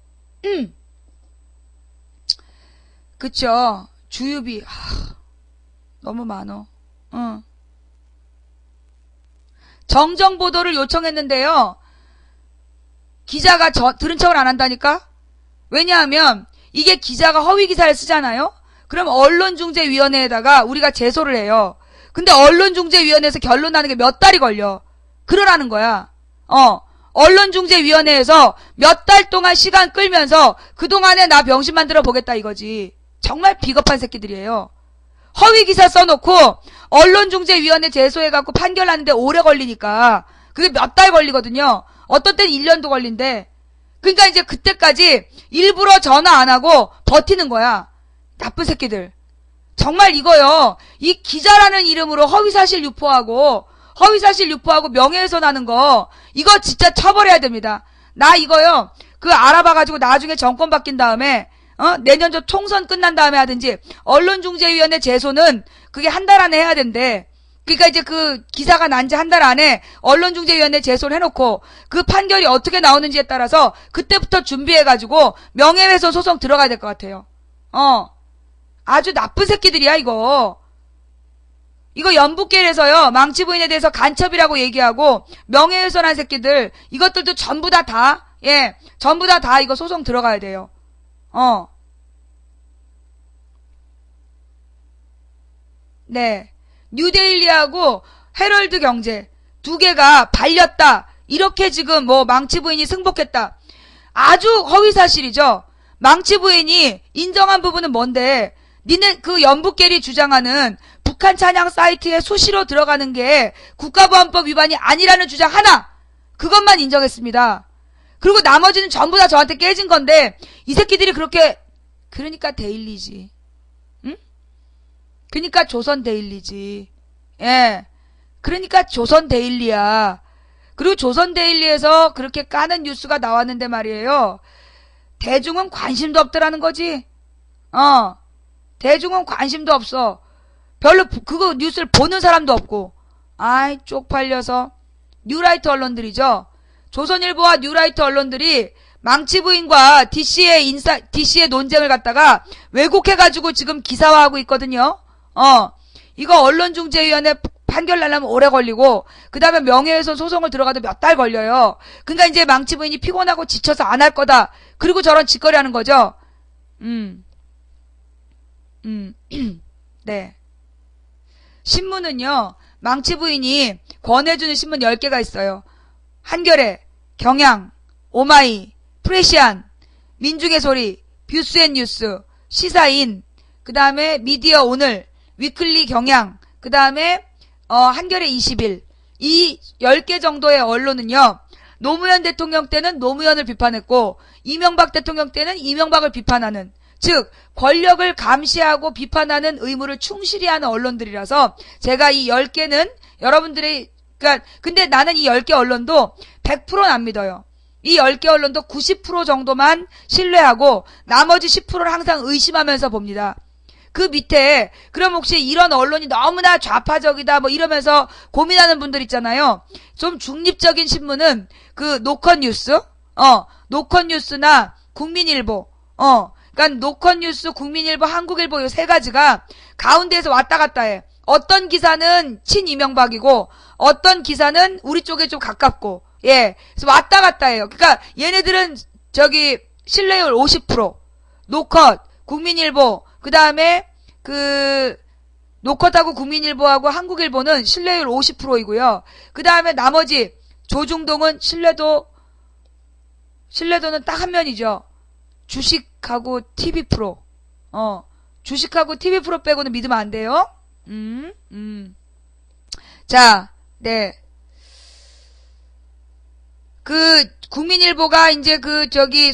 S1: 그쵸. 주유비 너무 많어. 정정 보도를 요청했는데요. 기자가 들은 척을 안 한다니까? 왜냐하면 이게 기자가 허위 기사를 쓰잖아요. 그럼 언론중재위원회에다가 우리가 제소를 해요. 근데 언론중재위원회에서 결론 나는 게 몇 달이 걸려. 그러라는 거야. 언론중재위원회에서 몇 달 동안 시간 끌면서 그동안에 나 병신 만들어 보겠다 이거지. 정말 비겁한 새끼들이에요. 허위 기사 써놓고 언론중재위원회 제소해갖고 판결하는데 오래 걸리니까 그게 몇 달 걸리거든요. 어떤 때는 1년도 걸린대. 그러니까 이제 그때까지 일부러 전화 안 하고 버티는 거야. 나쁜 새끼들. 정말 이거요. 이 기자라는 이름으로 허위사실 유포하고 명예훼손하는 거 이거 진짜 처벌해야 됩니다. 나 이거요. 그 알아봐가지고 나중에 정권 바뀐 다음에 내년도 총선 끝난 다음에 하든지 언론중재위원회 제소는 그게 한 달 안에 해야 된대. 그러니까 이제 그 기사가 난 지 한 달 안에 언론중재위원회 제소를 해놓고 그 판결이 어떻게 나오는지에 따라서 그때부터 준비해가지고 명예훼손 소송 들어가야 될 것 같아요. 아주 나쁜 새끼들이야 이거. 이거 연북계에서요 망치부인에 대해서 간첩이라고 얘기하고 명예훼손한 새끼들 이것들도 전부 다 전부 다 이거 소송 들어가야 돼요. 네. 뉴데일리하고 헤럴드 경제 두 개가 발렸다. 이렇게 지금 뭐 망치부인이 승복했다. 아주 허위사실이죠. 망치부인이 인정한 부분은 뭔데? 니네 그 연북계리 주장하는 북한 찬양 사이트에 수시로 들어가는 게 국가보안법 위반이 아니라는 주장 하나. 그것만 인정했습니다. 그리고 나머지는 전부 다 저한테 깨진 건데 이 새끼들이 그렇게 그러니까 데일리지. 응? 그러니까 조선 데일리지. 예. 그러니까 조선 데일리야. 그리고 조선 데일리에서 그렇게 까는 뉴스가 나왔는데 말이에요. 대중은 관심도 없더라는 거지. 대중은 관심도 없어. 별로 그거 뉴스를 보는 사람도 없고. 아이 쪽팔려서. 뉴라이트 언론들이죠. 조선일보와 뉴라이트 언론들이 망치부인과 DC의 논쟁을 갖다가 왜곡해가지고 지금 기사화하고 있거든요. 이거 언론중재위원회 판결 나려면 오래 걸리고, 그 다음에 명예훼손 소송을 들어가도 몇 달 걸려요. 그러니까 이제 망치부인이 피곤하고 지쳐서 안 할 거다. 그리고 저런 짓거리 하는 거죠. 네. 신문은요, 망치부인이 권해주는 신문 10개가 있어요. 한겨레, 경향, 오마이, 프레시안, 민중의 소리, 뷰스앤뉴스, 시사인, 그 다음에 미디어 오늘, 위클리 경향, 그 다음에 한겨레 20일, 이 10개 정도의 언론은요, 노무현 대통령 때는 노무현을 비판했고 이명박 대통령 때는 이명박을 비판하는, 즉 권력을 감시하고 비판하는 의무를 충실히 하는 언론들이라서 제가 이 10개는 여러분들의, 그러니까 근데 나는 이 10개 언론도 100%는 안 믿어요. 이 10개 언론도 90% 정도만 신뢰하고 나머지 10%를 항상 의심하면서 봅니다. 그 밑에 그럼 혹시 이런 언론이 너무나 좌파적이다 뭐 이러면서 고민하는 분들 있잖아요. 좀 중립적인 신문은 그 노컷뉴스, 노컷뉴스나 국민일보, 그러니까 노컷뉴스, 국민일보, 한국일보 이 세 가지가 가운데에서 왔다 갔다 해. 어떤 기사는 친이명박이고 어떤 기사는 우리 쪽에 좀 가깝고, 예, 그래서 왔다 갔다 해요. 그러니까 얘네들은 저기 신뢰율 50%, 노컷, 국민일보, 그 다음에 노컷하고 국민일보하고 한국일보는 신뢰율 50%이고요. 그 다음에 나머지 조중동은 신뢰도는 딱 한 면이죠. 주식하고 TV 프로. 주식하고 TV 프로 빼고는 믿으면 안 돼요. 자, 네. 국민일보가 이제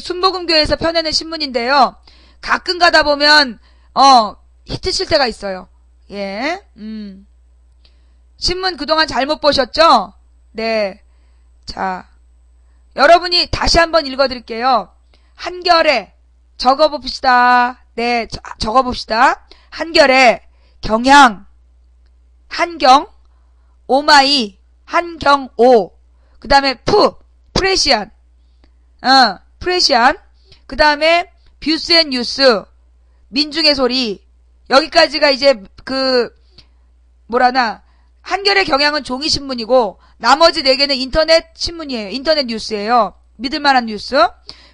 S1: 순복음교회에서 펴내는 신문인데요. 가끔 가다 보면, 히트 칠 때가 있어요. 예, 신문 그동안 잘못 보셨죠? 네. 자, 여러분이 다시 한번 읽어드릴게요. 한겨레, 적어봅시다. 네, 적어봅시다. 한겨레, 경향, 한경, 오마이, 한경오, 그 다음에 프레시안, 프레시안, 그 다음에 뷰스앤뉴스, 민중의 소리, 여기까지가 이제 한겨레 경향은 종이신문이고 나머지 4개는 인터넷 신문이에요. 인터넷 뉴스예요. 믿을만한 뉴스.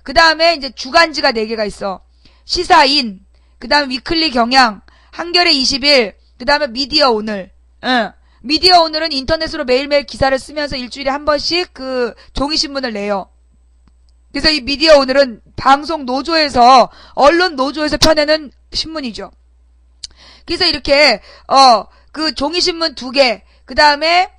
S1: 그 다음에 이제 주간지가 4개가 있어. 시사인, 그 다음에 위클리 경향, 한겨레 20일, 그 다음에 미디어 오늘. 미디어 오늘은 인터넷으로 매일매일 기사를 쓰면서 일주일에 한 번씩 종이신문을 내요. 그래서 이 미디어 오늘은 방송 노조에서, 언론 노조에서 펴내는 신문이죠. 그래서 이렇게, 종이신문 2개, 그 다음에,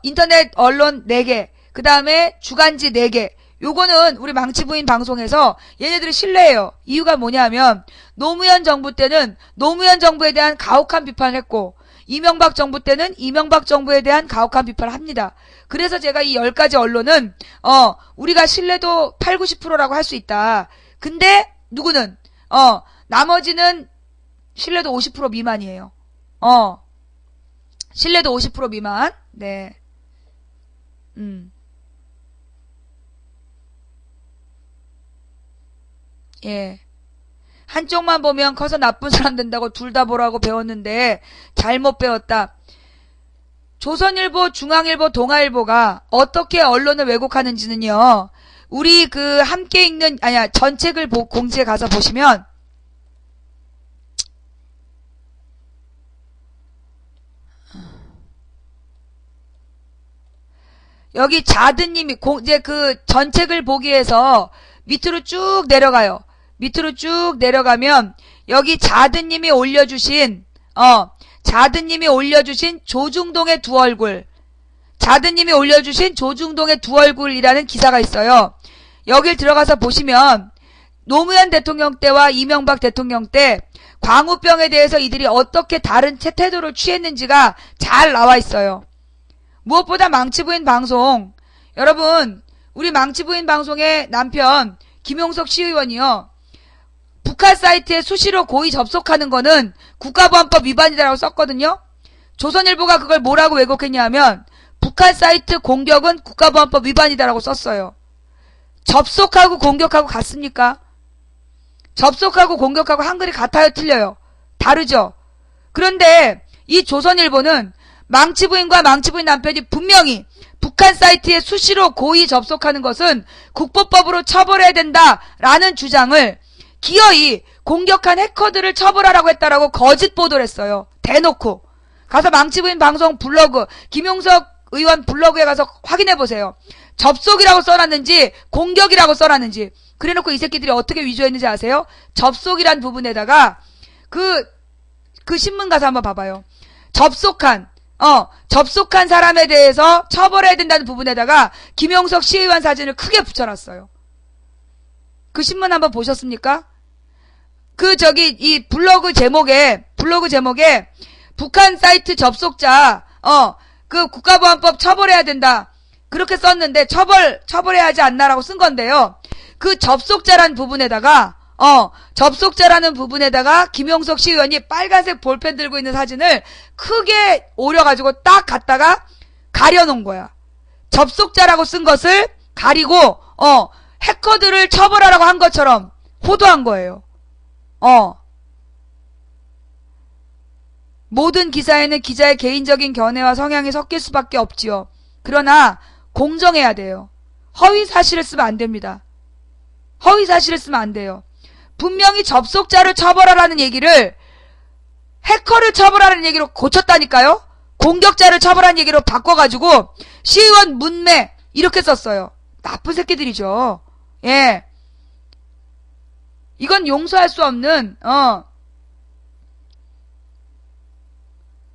S1: 인터넷 언론 4개, 그 다음에 주간지 4개, 요거는 우리 망치부인 방송에서 얘네들이 신뢰해요. 이유가 뭐냐면, 노무현 정부 때는 노무현 정부에 대한 가혹한 비판을 했고, 이명박 정부 때는 이명박 정부에 대한 가혹한 비판을 합니다. 그래서 제가 이 10가지 언론은 우리가 신뢰도 8, 90%라고 할 수 있다. 근데 누구는 나머지는 신뢰도 50% 미만이에요. 신뢰도 50% 미만. 네. 예. 한쪽만 보면 커서 나쁜 사람 된다고 둘 다 보라고 배웠는데 잘못 배웠다. 조선일보, 중앙일보, 동아일보가 어떻게 언론을 왜곡하는지는요. 우리 함께 읽는 전책을 공지에 가서 보시면 여기 자드님이 이제 전책을 보기 위해서 밑으로 쭉 내려가요. 밑으로 쭉 내려가면 여기 자드님이 올려주신 조중동의 두 얼굴, 자드님이 올려주신 조중동의 두 얼굴이라는 기사가 있어요. 여길 들어가서 보시면 노무현 대통령 때와 이명박 대통령 때 광우병에 대해서 이들이 어떻게 다른 태도를 취했는지가 잘 나와 있어요. 무엇보다 망치부인 방송, 여러분 우리 망치부인 방송의 남편 김용석 시의원이요, 북한 사이트에 수시로 고의 접속하는 거는 국가보안법 위반이라고 썼거든요. 조선일보가 그걸 뭐라고 왜곡했냐 하면 북한 사이트 공격은 국가보안법 위반이다라고 썼어요. 접속하고 공격하고 같습니까? 접속하고 공격하고 한글이 같아요, 틀려요? 다르죠? 그런데 이 조선일보는 망치부인과 망치부인 남편이 분명히 북한 사이트에 수시로 고의 접속하는 것은 국보법으로 처벌해야 된다라는 주장을 기어이 공격한 해커들을 처벌하라고 했다라고 거짓 보도를 했어요. 대놓고. 가서 망치부인 방송 블로그, 김용석 의원 블로그에 가서 확인해 보세요. 접속이라고 써놨는지 공격이라고 써놨는지. 그래놓고 이 새끼들이 어떻게 위조했는지 아세요? 접속이란 부분에다가 그 신문 가서 한번 봐봐요. 접속한 사람에 대해서 처벌해야 된다는 부분에다가 김용석 시의원 사진을 크게 붙여놨어요. 그 신문 한번 보셨습니까? 이 블로그 제목에 북한 사이트 접속자, 그 국가보안법 처벌해야 된다. 그렇게 썼는데 처벌해야 하지 않나라고 쓴 건데요. 그 접속자라는 부분에다가 김용석 시의원이 빨간색 볼펜 들고 있는 사진을 크게 오려가지고 딱 갖다가 가려놓은 거야. 접속자라고 쓴 것을 가리고, 해커들을 처벌하라고 한 것처럼 호도한 거예요. 모든 기사에는 기자의 개인적인 견해와 성향이 섞일 수밖에 없지요. 그러나 공정해야 돼요. 허위 사실을 쓰면 안 됩니다. 허위 사실을 쓰면 안 돼요. 분명히 접속자를 처벌하라는 얘기를 해커를 처벌하라는 얘기로 고쳤다니까요. 공격자를 처벌하는 얘기로 바꿔가지고 시의원 문매 이렇게 썼어요. 나쁜 새끼들이죠. 예. 이건 용서할 수 없는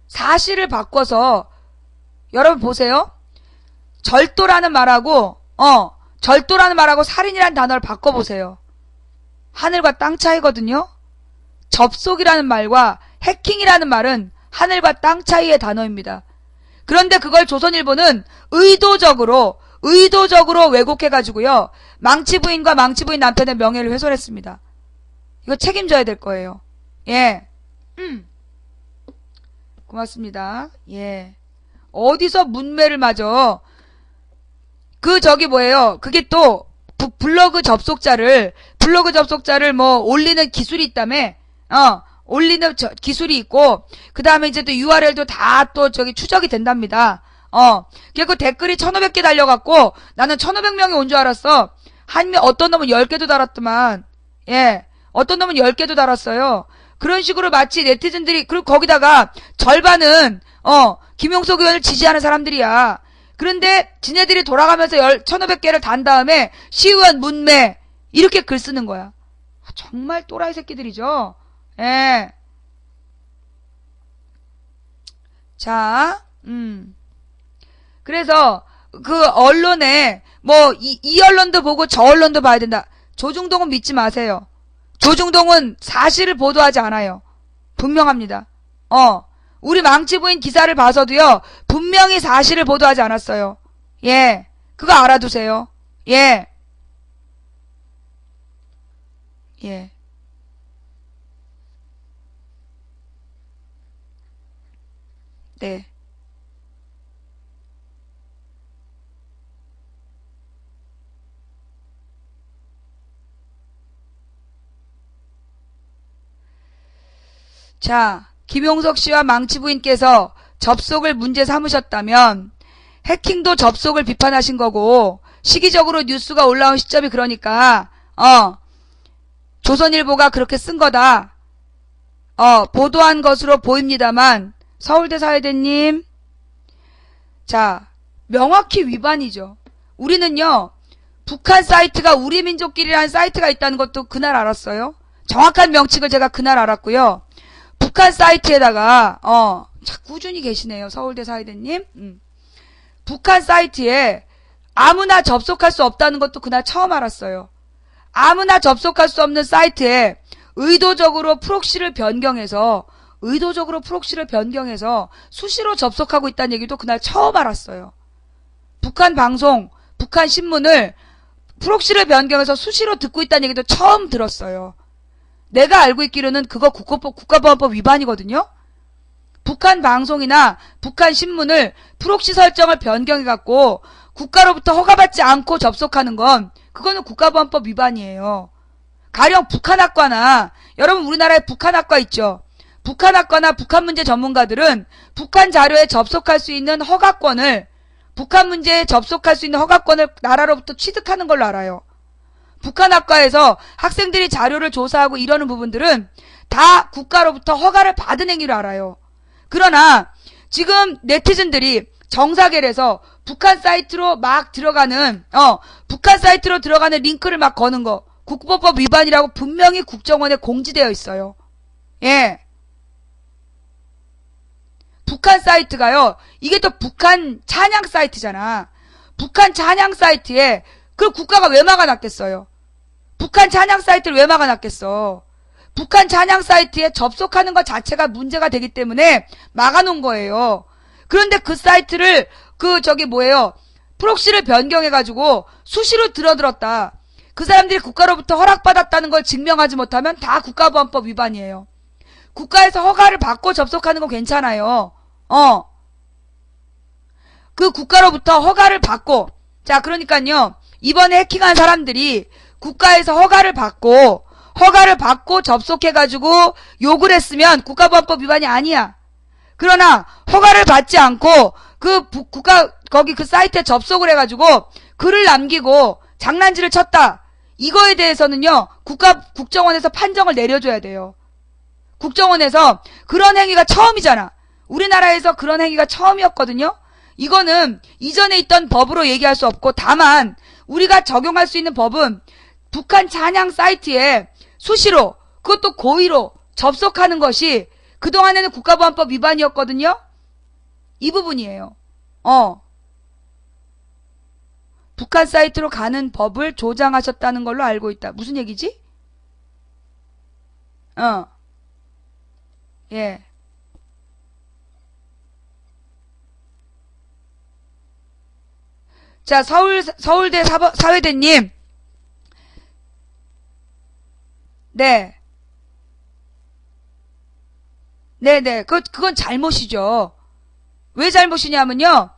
S1: 사실을 바꿔서, 여러분 보세요. 절도라는 말하고 살인이라는 단어를 바꿔보세요. 하늘과 땅 차이거든요. 접속이라는 말과 해킹이라는 말은 하늘과 땅 차이의 단어입니다. 그런데 그걸 조선일보는 의도적으로 왜곡해가지고요, 망치부인과 망치부인 남편의 명예를 훼손했습니다. 이거 책임져야 될 거예요. 예. 고맙습니다. 예. 어디서 문매를 맞아. 그게 또 블로그 접속자를 뭐 올리는 기술이 있다며. 올리는 기술이 있고, 그 다음에 이제 또 URL도 다 또 추적이 된답니다. 그리고 댓글이 1500개 달려갖고 나는 1500명이 온 줄 알았어. 어떤 놈은 10개도 달았더만. 예. 어떤 놈은 10개도 달았어요. 그런 식으로 마치 네티즌들이, 그리고 거기다가 절반은 김용석 의원을 지지하는 사람들이야. 그런데 지네들이 돌아가면서 1500개를 단 다음에 시의원 문매 이렇게 글 쓰는 거야. 정말 또라이 새끼들이죠. 예. 자, 그래서 그 언론에 이 언론도 보고 저 언론도 봐야 된다. 조중동은 믿지 마세요. 조중동은 사실을 보도하지 않아요. 분명합니다. 우리 망치부인 기사를 봐서도요, 분명히 사실을 보도하지 않았어요. 예. 그거 알아두세요. 예. 예. 네. 자, 김용석 씨와 망치부인께서 접속을 문제 삼으셨다면 해킹도 접속을 비판하신 거고, 시기적으로 뉴스가 올라온 시점이 그러니까 조선일보가 그렇게 쓴 거다. 보도한 것으로 보입니다만, 서울대 사회대님, 자, 명확히 위반이죠. 우리는요, 북한 사이트가 우리민족끼리라는 사이트가 있다는 것도 그날 알았어요. 정확한 명칭을 제가 그날 알았고요. 북한 사이트에다가 자, 꾸준히 계시네요. 서울대 사회대님. 북한 사이트에 아무나 접속할 수 없다는 것도 그날 처음 알았어요. 아무나 접속할 수 없는 사이트에 의도적으로 프록시를 변경해서 수시로 접속하고 있다는 얘기도 그날 처음 알았어요. 북한 방송, 북한 신문을 프록시를 변경해서 수시로 듣고 있다는 얘기도 처음 들었어요. 내가 알고 있기로는 그거 국가보안법 위반이거든요. 북한 방송이나 북한 신문을 프록시 설정을 변경해갖고 국가로부터 허가받지 않고 접속하는 건 그거는 국가보안법 위반이에요. 가령 북한학과나 여러분 우리나라에 북한학과 있죠. 북한학과나 북한 문제 전문가들은 북한 자료에 접속할 수 있는 허가권을 북한 문제에 접속할 수 있는 허가권을 나라로부터 취득하는 걸로 알아요. 북한학과에서 학생들이 자료를 조사하고 이러는 부분들은 다 국가로부터 허가를 받은 행위로 알아요. 그러나 지금 네티즌들이 정사결에서 북한 사이트로 들어가는 링크를 막 거는 거 국보법 위반이라고 분명히 국정원에 공지되어 있어요. 예. 북한 사이트가요. 이게 또 북한 찬양 사이트잖아. 북한 찬양 사이트에 그 국가가 왜 막아놨겠어요? 북한 찬양 사이트를 왜 막아놨겠어? 북한 찬양 사이트에 접속하는 것 자체가 문제가 되기 때문에 막아놓은 거예요. 그런데 그 사이트를 프록시를 변경해가지고 수시로 들어들었다. 그 사람들이 국가로부터 허락받았다는 걸 증명하지 못하면 다 국가보안법 위반이에요. 국가에서 허가를 받고 접속하는 건 괜찮아요. 그 국가로부터 허가를 받고, 자, 그러니까요, 이번에 해킹한 사람들이 국가에서 허가를 받고 접속해가지고 욕을 했으면 국가보안법 위반이 아니야. 그러나 허가를 받지 않고 그 사이트에 접속을 해가지고 글을 남기고 장난질을 쳤다. 이거에 대해서는요, 국정원에서 판정을 내려줘야 돼요. 국정원에서 그런 행위가 처음이잖아. 우리나라에서 그런 행위가 처음이었거든요. 이거는 이전에 있던 법으로 얘기할 수 없고, 다만 우리가 적용할 수 있는 법은 북한 찬양 사이트에 수시로, 그것도 고의로 접속하는 것이 그동안에는 국가보안법 위반이었거든요. 이 부분이에요. 북한 사이트로 가는 법을 조장하셨다는 걸로 알고 있다. 무슨 얘기지? 예. 자, 서울대 사회대님. 네. 네네. 그건 잘못이죠. 왜 잘못이냐면요.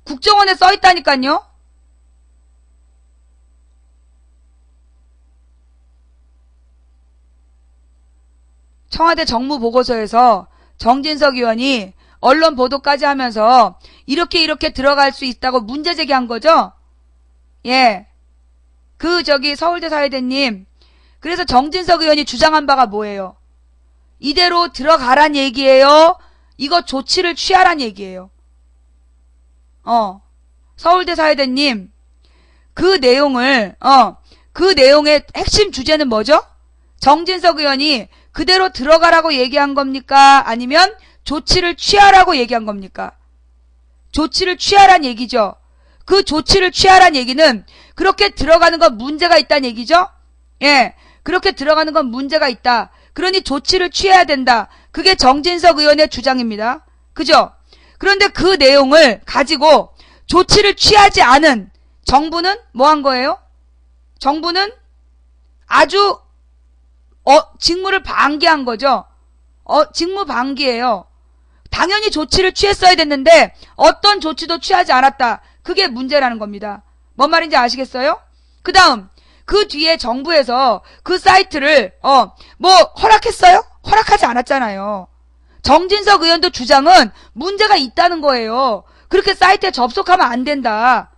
S1: 국정원에 써있다니까요. 청와대 정무보고서에서 정진석 의원이 언론 보도까지 하면서 이렇게 들어갈 수 있다고 문제 제기한 거죠? 예. 서울대 사회대님. 그래서 정진석 의원이 주장한 바가 뭐예요? 이대로 들어가란 얘기예요? 이거 조치를 취하란 얘기예요. 서울대 사회대님. 그 내용의 핵심 주제는 뭐죠? 정진석 의원이 그대로 들어가라고 얘기한 겁니까? 아니면 조치를 취하라고 얘기한 겁니까? 조치를 취하란 얘기죠. 그 조치를 취하란 얘기는 그렇게 들어가는 건 문제가 있다는 얘기죠? 예. 그렇게 들어가는 건 문제가 있다. 그러니 조치를 취해야 된다. 그게 정진석 의원의 주장입니다. 그죠? 그런데 그 내용을 가지고 조치를 취하지 않은 정부는 뭐 한 거예요? 정부는 아주 직무를 방기한 거죠. 직무 방기예요. 당연히 조치를 취했어야 됐는데 어떤 조치도 취하지 않았다. 그게 문제라는 겁니다. 뭔 말인지 아시겠어요? 그 다음 그 뒤에 정부에서 그 사이트를 허락했어요? 허락하지 않았잖아요. 정진석 의원도 주장은 문제가 있다는 거예요. 그렇게 사이트에 접속하면 안 된다.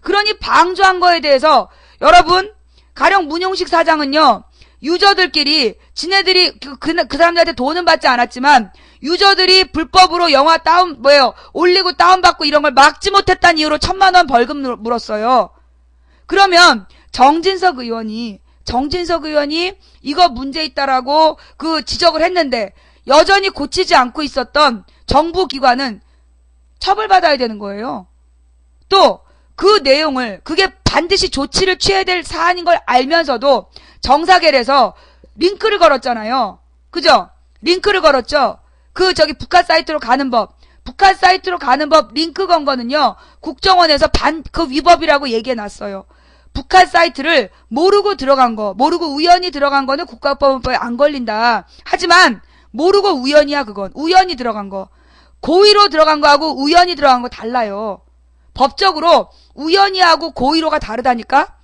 S1: 그러니 방조한 거에 대해서 여러분, 가령 문용식 사장은요, 유저들끼리 지네들이 그 사람들한테 돈은 받지 않았지만 유저들이 불법으로 영화 올리고 다운받고 이런 걸 막지 못했다는 이유로 1,000만 원 벌금 물었어요. 그러면 정진석 의원이 이거 문제 있다라고 지적을 했는데 여전히 고치지 않고 있었던 정부 기관은 처벌받아야 되는 거예요. 또 그 내용을 그게 반드시 조치를 취해야 될 사안인 걸 알면서도 정사결에서 링크를 걸었잖아요. 그죠? 링크를 걸었죠. 북한 사이트로 가는 법. 북한 사이트로 가는 법 링크 건 거는요. 국정원에서 그 위법이라고 얘기해 놨어요. 북한 사이트를 모르고 들어간 거, 모르고 우연히 들어간 거는 국가보안법에 안 걸린다. 하지만 모르고 우연이야 그건. 우연히 들어간 거. 고의로 들어간 거하고 우연히 들어간 거 달라요. 법적으로 우연히 하고 고의로가 다르다니까?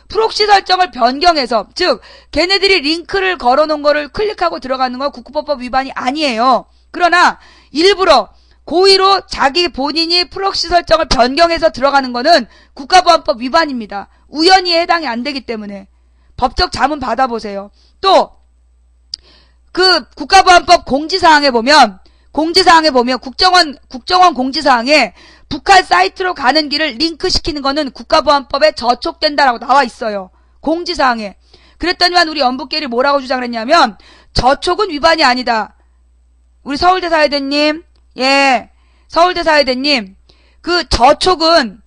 S1: 프록시 설정을 변경해서, 즉 걔네들이 링크를 걸어놓은 거를 클릭하고 들어가는 건 국가보안법 위반이 아니에요. 그러나 일부러 고의로 자기 본인이 프록시 설정을 변경해서 들어가는 거는 국가보안법 위반입니다. 우연히에 해당이 안 되기 때문에 법적 자문 받아보세요. 또 그 국가보안법 공지사항에 보면 국정원 공지사항에 북한 사이트로 가는 길을 링크시키는 거는 국가보안법에 저촉된다라고 나와 있어요. 공지사항에. 그랬더니만 우리 엄부끼리 뭐라고 주장을 했냐면 저촉은 위반이 아니다. 우리 서울대 사회대님, 예, 서울대 사회대님, 그 저촉은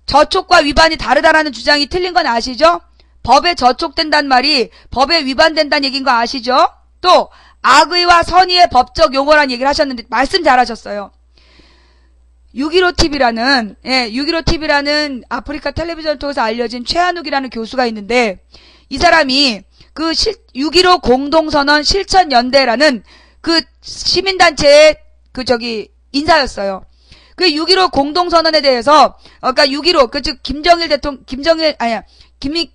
S1: 저촉과 위반이 다르다라는 주장이 틀린 건 아시죠? 법에 저촉된다는 말이 법에 위반된다는 얘기인 거 아시죠? 또 악의와 선의의 법적 용어라는 얘기를 하셨는데 말씀 잘하셨어요. 615TV라는 615TV라는 아프리카 텔레비전을 통해서 알려진 최한욱이라는 교수가 있는데 이 사람이 그 6.15 공동선언 실천연대라는 그 시민단체의 인사였어요. 그 6.15 공동선언에 대해서 그러니까 6.15 즉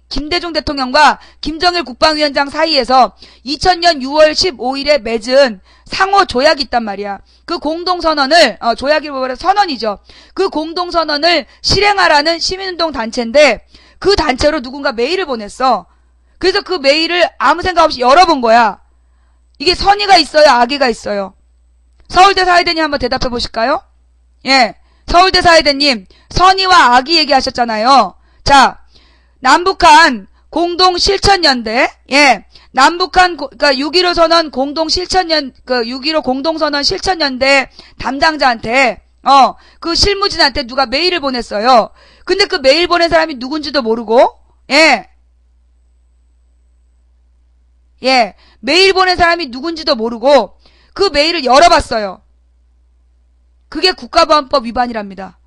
S1: 김대중 대통령과 김정일 국방위원장 사이에서 2000년 6월 15일에 맺은 상호 조약이 있단 말이야. 그 공동선언을 조약이라고 선언이죠. 그 공동선언을 실행하라는 시민운동 단체인데 그 단체로 누군가 메일을 보냈어. 그래서 그 메일을 아무 생각 없이 열어본 거야. 이게 선의가 있어요? 악의가 있어요? 서울대 사회대님 한번 대답해 보실까요? 예, 서울대 사회대님 선의와 악의 얘기하셨잖아요. 자, 남북한 공동 실천연대, 예, 남북한 그러니까 6.15 선언 공동 실천연 6.15 공동선언 실천연대 담당자한테 그 실무진한테 누가 메일을 보냈어요. 근데 그 메일 보낸 사람이 누군지도 모르고, 예, 메일 보낸 사람이 누군지도 모르고 그 메일을 열어봤어요. 그게 국가보안법 위반이랍니다.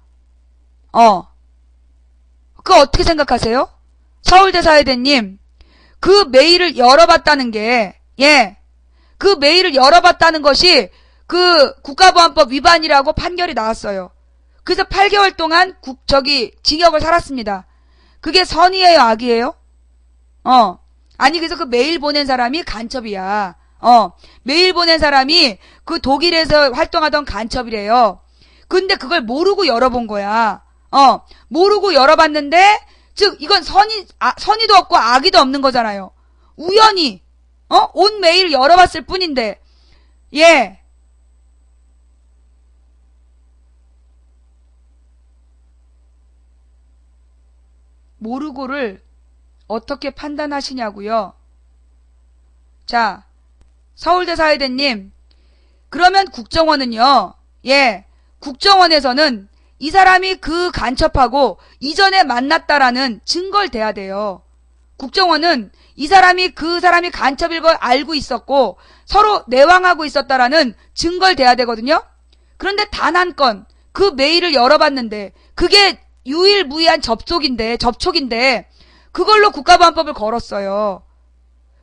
S1: 그거 어떻게 생각하세요? 서울대 사회대님, 그 메일을 열어봤다는 게, 그 메일을 열어봤다는 것이 그 국가보안법 위반이라고 판결이 나왔어요. 그래서 8개월 동안 징역을 살았습니다. 그게 선의예요, 악의예요? 아니, 그래서 그 메일 보낸 사람이 간첩이야. 메일 보낸 사람이 그 독일에서 활동하던 간첩이래요. 근데 그걸 모르고 열어본 거야. 모르고 열어봤는데, 즉, 이건 선의도 없고 악의도 없는 거잖아요. 우연히, 온 메일을 열어봤을 뿐인데, 예. 모르고를 어떻게 판단하시냐고요? 자, 서울대 사회대님, 그러면 국정원은요, 국정원에서는 이 사람이 그 간첩하고 이전에 만났다라는 증거를 대야 돼요. 국정원은 이 사람이 그 사람이 간첩일 걸 알고 있었고 서로 내왕하고 있었다라는 증거를 대야 되거든요. 그런데 단 한 건 그 메일을 열어봤는데 그게 유일무이한 접촉인데 그걸로 국가보안법을 걸었어요.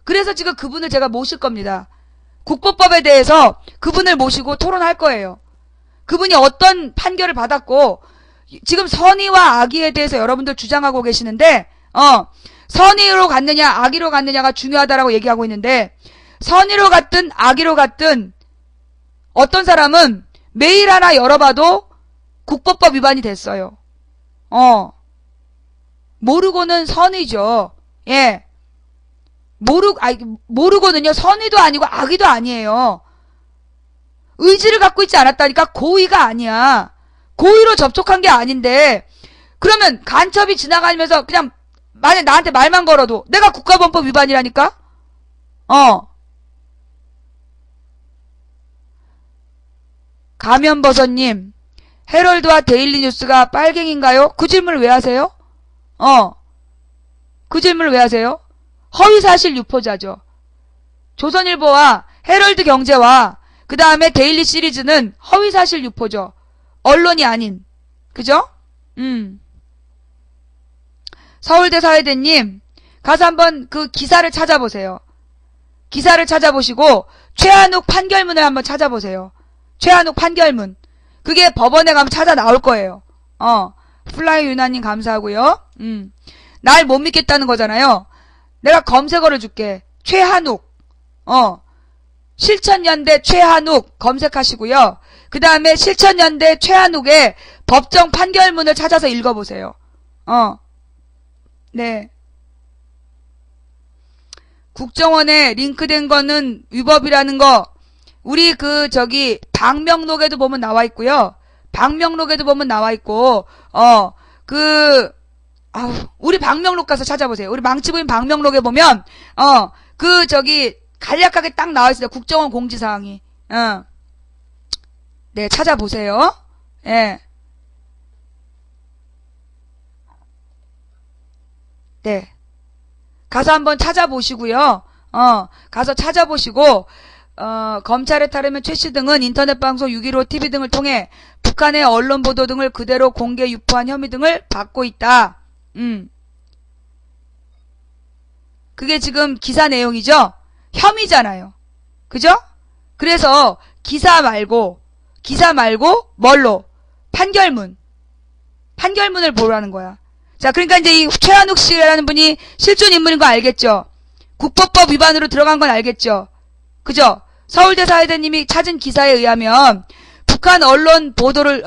S1: 그래서 지금 그분을 제가 모실 겁니다. 국보법에 대해서 그분을 모시고 토론할 거예요. 그분이 어떤 판결을 받았고 지금 선의와 악의에 대해서 여러분들 주장하고 계시는데 선의로 갔느냐 악의로 갔느냐가 중요하다라고 얘기하고 있는데 선의로 갔든 악의로 갔든 어떤 사람은 메일 하나 열어봐도 국보법 위반이 됐어요. 모르고는 선의죠. 예. 모르고는요 선의도 아니고 악의도 아니에요. 의지를 갖고 있지 않았다니까. 고의가 아니야. 고의로 접촉한 게 아닌데 그러면 간첩이 지나가면서 그냥 만약 나한테 말만 걸어도 내가 국가보안법 위반이라니까. 가면버섯님 헤럴드와 데일리 뉴스가 빨갱인가요? 그 질문을 왜 하세요? 그 질문을 왜 하세요? 허위사실 유포자죠. 조선일보와 헤럴드 경제와 그 다음에 데일리 시리즈는 허위사실 유포죠. 언론이 아닌. 그죠? 서울대 사회대님, 가서 한번 그 기사를 찾아보세요. 기사를 찾아보시고 최한욱 판결문을 한번 찾아보세요. 최한욱 판결문. 그게 법원에 가면 찾아 나올 거예요. 플라이 유나님 감사하고요. 날 못 믿겠다는 거잖아요. 내가 검색어를 줄게. 최한욱. 실천연대 최한욱 검색하시고요. 그 다음에 실천연대 최한욱의 법정 판결문을 찾아서 읽어보세요. 네. 국정원에 링크된 거는 위법이라는 거, 우리 방명록에도 보면 나와 있고요. 방명록에도 보면 나와 있고, 우리 방명록 가서 찾아보세요. 우리 망치부인 방명록에 보면, 간략하게 딱 나와 있어요. 국정원 공지사항이. 네, 찾아보세요. 예. 네. 가서 한번 찾아보시고요. 가서 찾아보시고, 검찰에 따르면 최 씨 등은 인터넷 방송 6.15 TV 등을 통해 북한의 언론 보도 등을 그대로 공개 유포한 혐의 등을 받고 있다. 그게 지금 기사 내용이죠? 혐의잖아요. 그죠? 그래서 기사 말고 뭘로? 판결문을 보라는 거야. 자, 그러니까 이제 이 최한욱 씨라는 분이 실존 인물인 거 알겠죠? 국보법 위반으로 들어간 건 알겠죠? 그죠? 서울대 사회대님이 찾은 기사에 의하면 북한 언론 보도를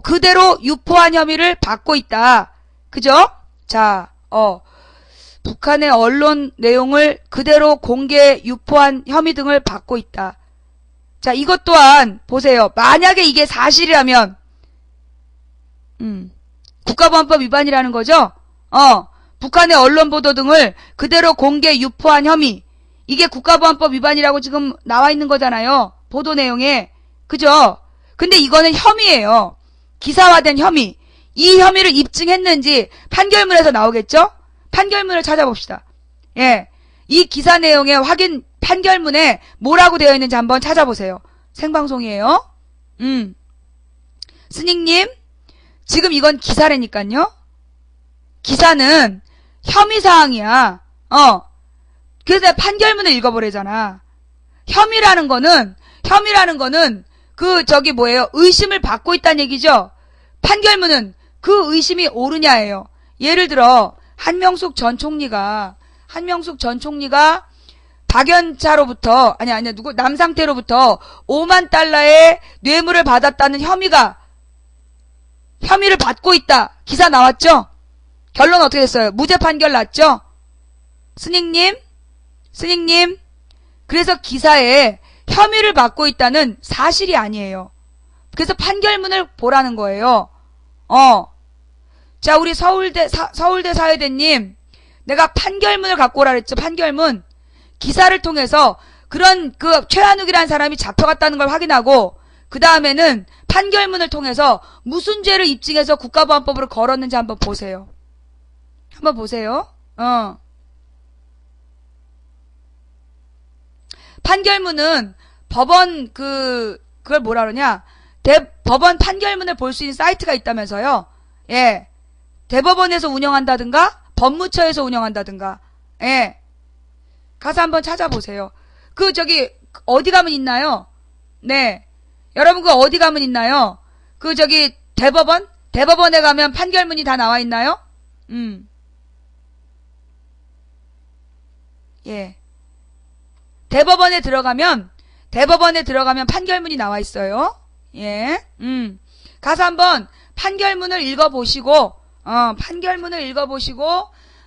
S1: 그대로 유포한 혐의를 받고 있다. 그죠? 자, 북한의 언론 내용을 그대로 공개 유포한 혐의 등을 받고 있다. 자, 이것 또한 보세요. 만약에 이게 사실이라면 국가보안법 위반이라는 거죠? 북한의 언론 보도 등을 그대로 공개 유포한 혐의. 이게 국가보안법 위반이라고 지금 나와 있는 거잖아요. 보도 내용에. 그죠? 근데 이거는 혐의예요. 기사화된 혐의. 이 혐의를 입증했는지 판결문에서 나오겠죠? 판결문을 찾아봅시다. 예. 이 기사 내용의 확인 판결문에 뭐라고 되어 있는지 한번 찾아보세요. 생방송이에요. 스님님, 지금 이건 기사라니까요. 기사는 혐의사항이야. 그래서 판결문을 읽어보래잖아. 혐의라는 거는 의심을 받고 있다는 얘기죠. 판결문은 그 의심이 옳으냐예요. 예를 들어 한명숙 전 총리가 박연차로부터 남상태로부터 5만 달러의 뇌물을 받았다는 혐의를 받고 있다. 기사 나왔죠? 결론 어떻게 됐어요? 무죄 판결 났죠? 스님님, 그래서 기사에 혐의를 받고 있다는 사실이 아니에요. 그래서 판결문을 보라는 거예요. 자, 우리 서울대 사회대님, 내가 판결문을 갖고 오라 그랬죠. 판결문. 기사를 통해서 그런 최한욱이라는 사람이 잡혀갔다는 걸 확인하고, 그 다음에는 판결문을 통해서 무슨 죄를 입증해서 국가보안법으로 걸었는지 한번 보세요. 판결문은 법원 그걸 뭐라 그러냐? 법원 판결문을 볼 수 있는 사이트가 있다면서요. 예. 대법원에서 운영한다든가 법무처에서 운영한다든가. 예. 가서 한번 찾아보세요. 어디 가면 있나요? 네. 여러분 어디 가면 있나요? 대법원에 가면 판결문이 다 나와 있나요? 예. 대법원에 들어가면 판결문이 나와 있어요. 예. 가서 한번 판결문을 읽어보시고,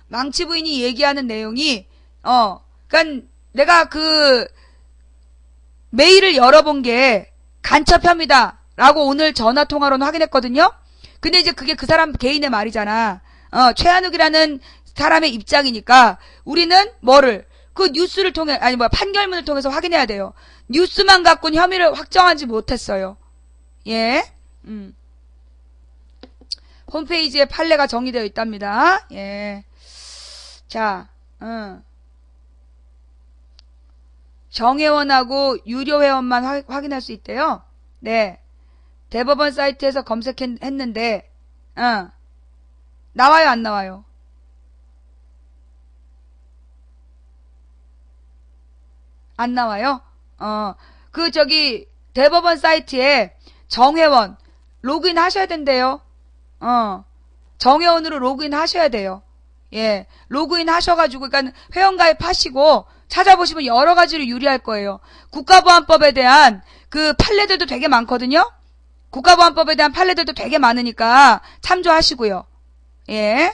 S1: 망치 부인이 얘기하는 내용이, 그니까 내가 메일을 열어본 게 간첩 혐의다라고 오늘 전화 통화로는 확인했거든요. 근데 이제 그게 그 사람 개인의 말이잖아. 최한욱이라는 사람의 입장이니까 우리는 뉴스를 통해, 판결문을 통해서 확인해야 돼요. 뉴스만 갖고는 혐의를 확정하지 못했어요. 예. 홈페이지에 판례가 정리되어 있답니다. 예. 자, 정회원하고 유료회원만 확인할 수 있대요. 네. 대법원 사이트에서 검색했는데, 나와요, 안 나와요? 안 나와요? 대법원 사이트에 정회원, 로그인 하셔야 된대요. 정회원으로 로그인 하셔야 돼요. 예. 로그인 하셔가지고, 그러니까 회원가입 하시고, 찾아보시면 여러 가지로 유리할 거예요. 국가보안법에 대한 그 판례들도 되게 많거든요? 국가보안법에 대한 판례들도 되게 많으니까 참조하시고요. 예.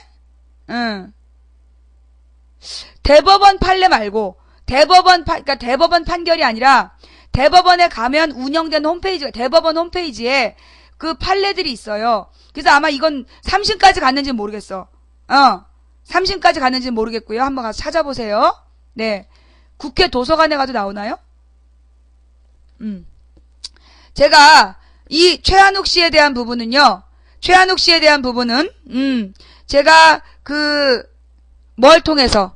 S1: 대법원 판례 말고, 그러니까 대법원 판결이 아니라, 대법원에 가면 운영된 홈페이지가, 대법원 홈페이지에 그 판례들이 있어요. 그래서 아마 이건 3심까지 갔는지는 모르겠어. 3심까지 갔는지는 모르겠고요. 한번 가서 찾아보세요. 네. 국회 도서관에 가도 나오나요? 제가 이 최한욱 씨에 대한 부분은요. 제가 뭘 통해서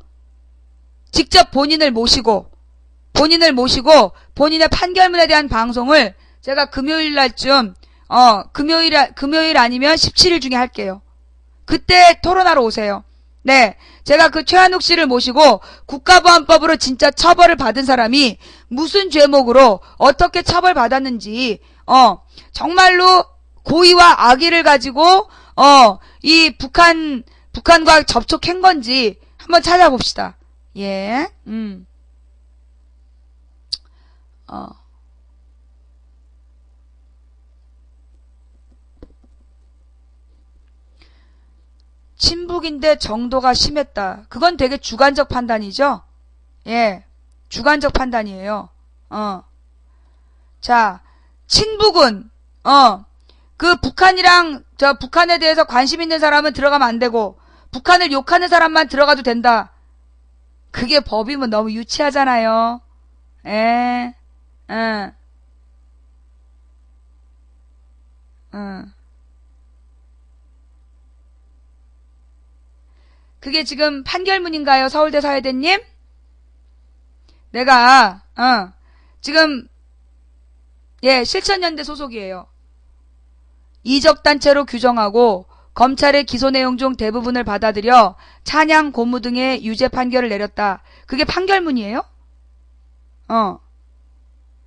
S1: 직접 본인을 모시고 본인의 판결문에 대한 방송을 제가 금요일 날쯤 금요일 아니면 17일 중에 할게요. 그때 토론하러 오세요. 네. 제가 그 최한욱 씨를 모시고 국가보안법으로 진짜 처벌을 받은 사람이 무슨 죄목으로 어떻게 처벌받았는지, 정말로 고의와 악의를 가지고, 이 북한과 접촉한 건지 한번 찾아봅시다. 예. 친북인데 정도가 심했다. 그건 되게 주관적 판단이죠? 예. 주관적 판단이에요. 자, 친북은, 북한에 대해서 관심 있는 사람은 들어가면 안 되고, 북한을 욕하는 사람만 들어가도 된다. 그게 법이면 너무 유치하잖아요. 예. 그게 지금 판결문인가요, 서울대 사회대님? 내가, 지금, 예, 실천연대 소속이에요. 이적단체로 규정하고, 검찰의 기소 내용 중 대부분을 받아들여, 찬양, 고무 등의 유죄 판결을 내렸다. 그게 판결문이에요?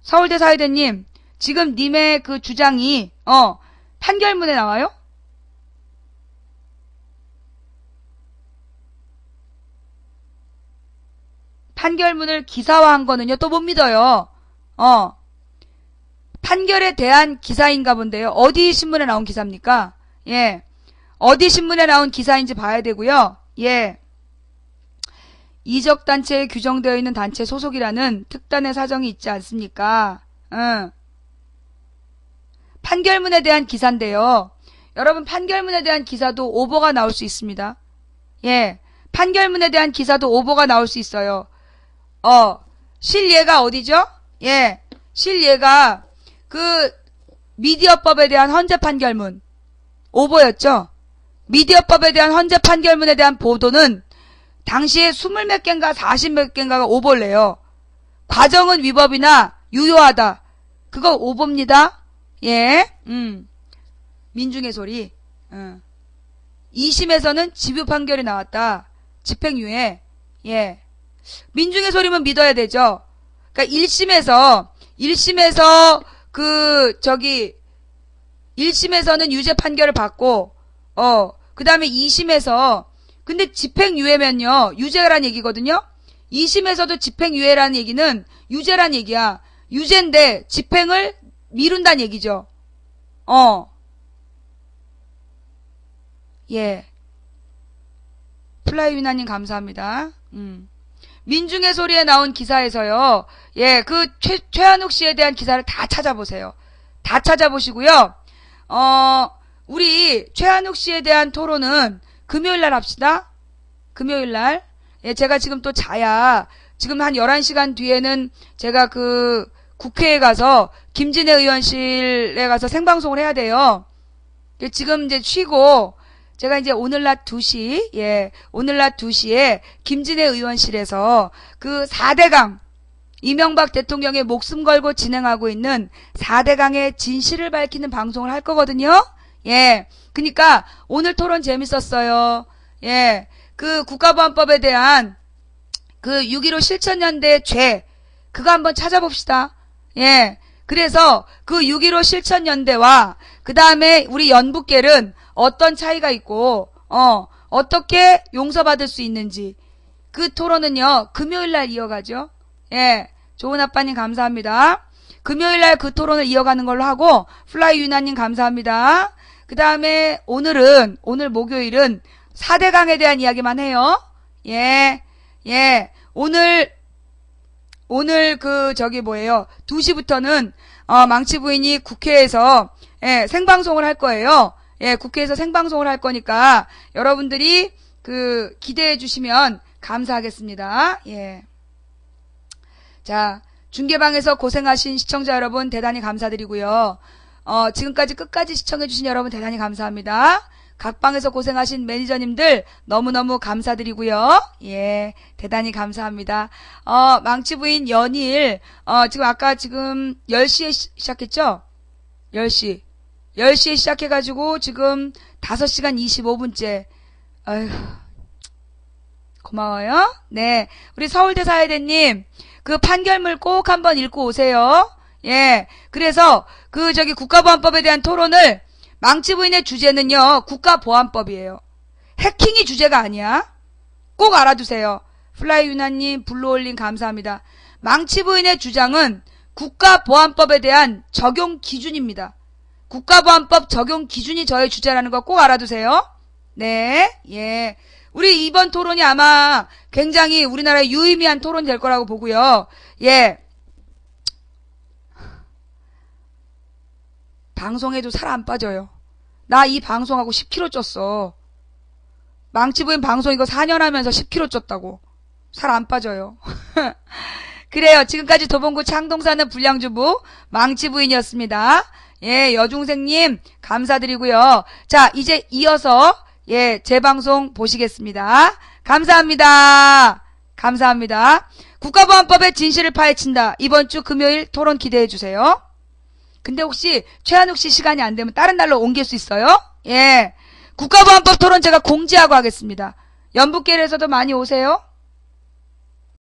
S1: 서울대 사회대님, 지금 님의 그 주장이, 판결문에 나와요? 판결문을 기사화한 거는요, 또 못 믿어요. 판결에 대한 기사인가 본데요. 어디 신문에 나온 기사입니까? 예. 어디 신문에 나온 기사인지 봐야 되고요. 예. 이적단체에 규정되어 있는 단체 소속이라는 특단의 사정이 있지 않습니까? 판결문에 대한 기사인데요. 여러분, 판결문에 대한 기사도 오보가 나올 수 있습니다. 예. 판결문에 대한 기사도 오보가 나올 수 있어요. 실예가 어디죠? 예. 실예가 미디어법에 대한 헌재 판결문. 오보였죠? 미디어법에 대한 헌재 판결문에 대한 보도는 당시에 20몇 개인가 40몇 개인가가 오보를 내요. 과정은 위법이나 유효하다. 그거 오보입니다. 예. 민중의 소리. 2심에서는 집유 판결이 나왔다. 집행유예. 예. 민중의 소리면 믿어야 되죠. 그러니까 1심에서는 유죄 판결을 받고, 그 다음에 2심에서, 근데 집행유예면요, 유죄란 얘기거든요? 2심에서도 집행유예라는 얘기는 유죄란 얘기야. 유죄인데 집행을 미룬다는 얘기죠. 예. 플라이위나님 감사합니다. 민중의 소리에 나온 기사에서요. 예, 최한욱 씨에 대한 기사를 다 찾아보세요. 다 찾아보시고요. 우리 최한욱 씨에 대한 토론은 금요일날 합시다. 금요일날. 예, 제가 지금 또 지금 한 11시간 뒤에는 제가 국회에 가서 김진애 의원실에 가서 생방송을 해야 돼요. 지금 이제 쉬고 제가 이제 오늘 낮 2시, 오늘 낮 2시에 김진애 의원실에서 그 4대강, 이명박 대통령의 목숨 걸고 진행하고 있는 4대강의 진실을 밝히는 방송을 할 거거든요. 그러니까 오늘 토론 재밌었어요. 그 국가보안법에 대한 그 6.15 실천연대의 죄, 그거 한번 찾아봅시다. 그래서 그 6.15 실천연대와 그 다음에 우리 연북계는 어떤 차이가 있고, 어떻게 용서받을 수 있는지. 그 토론은요, 금요일날 이어가죠. 좋은 아빠님 감사합니다. 금요일날 그 토론을 이어가는 걸로 하고, 플라이 유나님 감사합니다. 그 다음에 오늘 목요일은 4대강에 대한 이야기만 해요. 오늘 그 2시부터는 망치 부인이 국회에서 생방송을 할 거예요. 국회에서 생방송을 할 거니까 여러분들이 그 기대해 주시면 감사하겠습니다. 자, 중계방에서 고생하신 시청자 여러분 대단히 감사드리고요. 지금까지 끝까지 시청해 주신 여러분 대단히 감사합니다. 각 방에서 고생하신 매니저님들 너무너무 감사드리고요. 대단히 감사합니다. 망치 부인 연일 지금 아까 10시에 시작했죠? 10시에 시작해가지고 지금 5시간 25분째. 아휴, 고마워요. 네, 우리 서울대 사회대님 그 판결문 꼭 한번 읽고 오세요. 그래서 국가보안법에 대한 토론을 망치 부인의 주제는요, 국가보안법이에요. 해킹이 주제가 아니야. 꼭 알아두세요. 플라이 유나님, 블루올림 감사합니다. 망치 부인의 주장은 국가보안법에 대한 적용 기준입니다. 국가보안법 적용 기준이 저의 주제라는 거 꼭 알아두세요. 네, 우리 이번 토론이 아마 굉장히 우리나라의 유의미한 토론이 될 거라고 보고요. 방송해도 살 안 빠져요. 나 이 방송하고 10kg 쪘어. 망치 부인 방송 이거 4년 하면서 10kg 쪘다고. 살 안 빠져요. 그래요. 지금까지 도봉구 창동사는 불량주부 망치 부인이었습니다. 여중생님 감사드리고요. 자, 이제 이어서 제 방송 보시겠습니다. 감사합니다. 국가보안법의 진실을 파헤친다. 이번 주 금요일 토론 기대해 주세요. 근데 혹시 최한욱 씨 시간이 안 되면 다른 날로 옮길 수 있어요? 국가보안법 토론 제가 공지하고 하겠습니다. 연북계에서도 많이 오세요.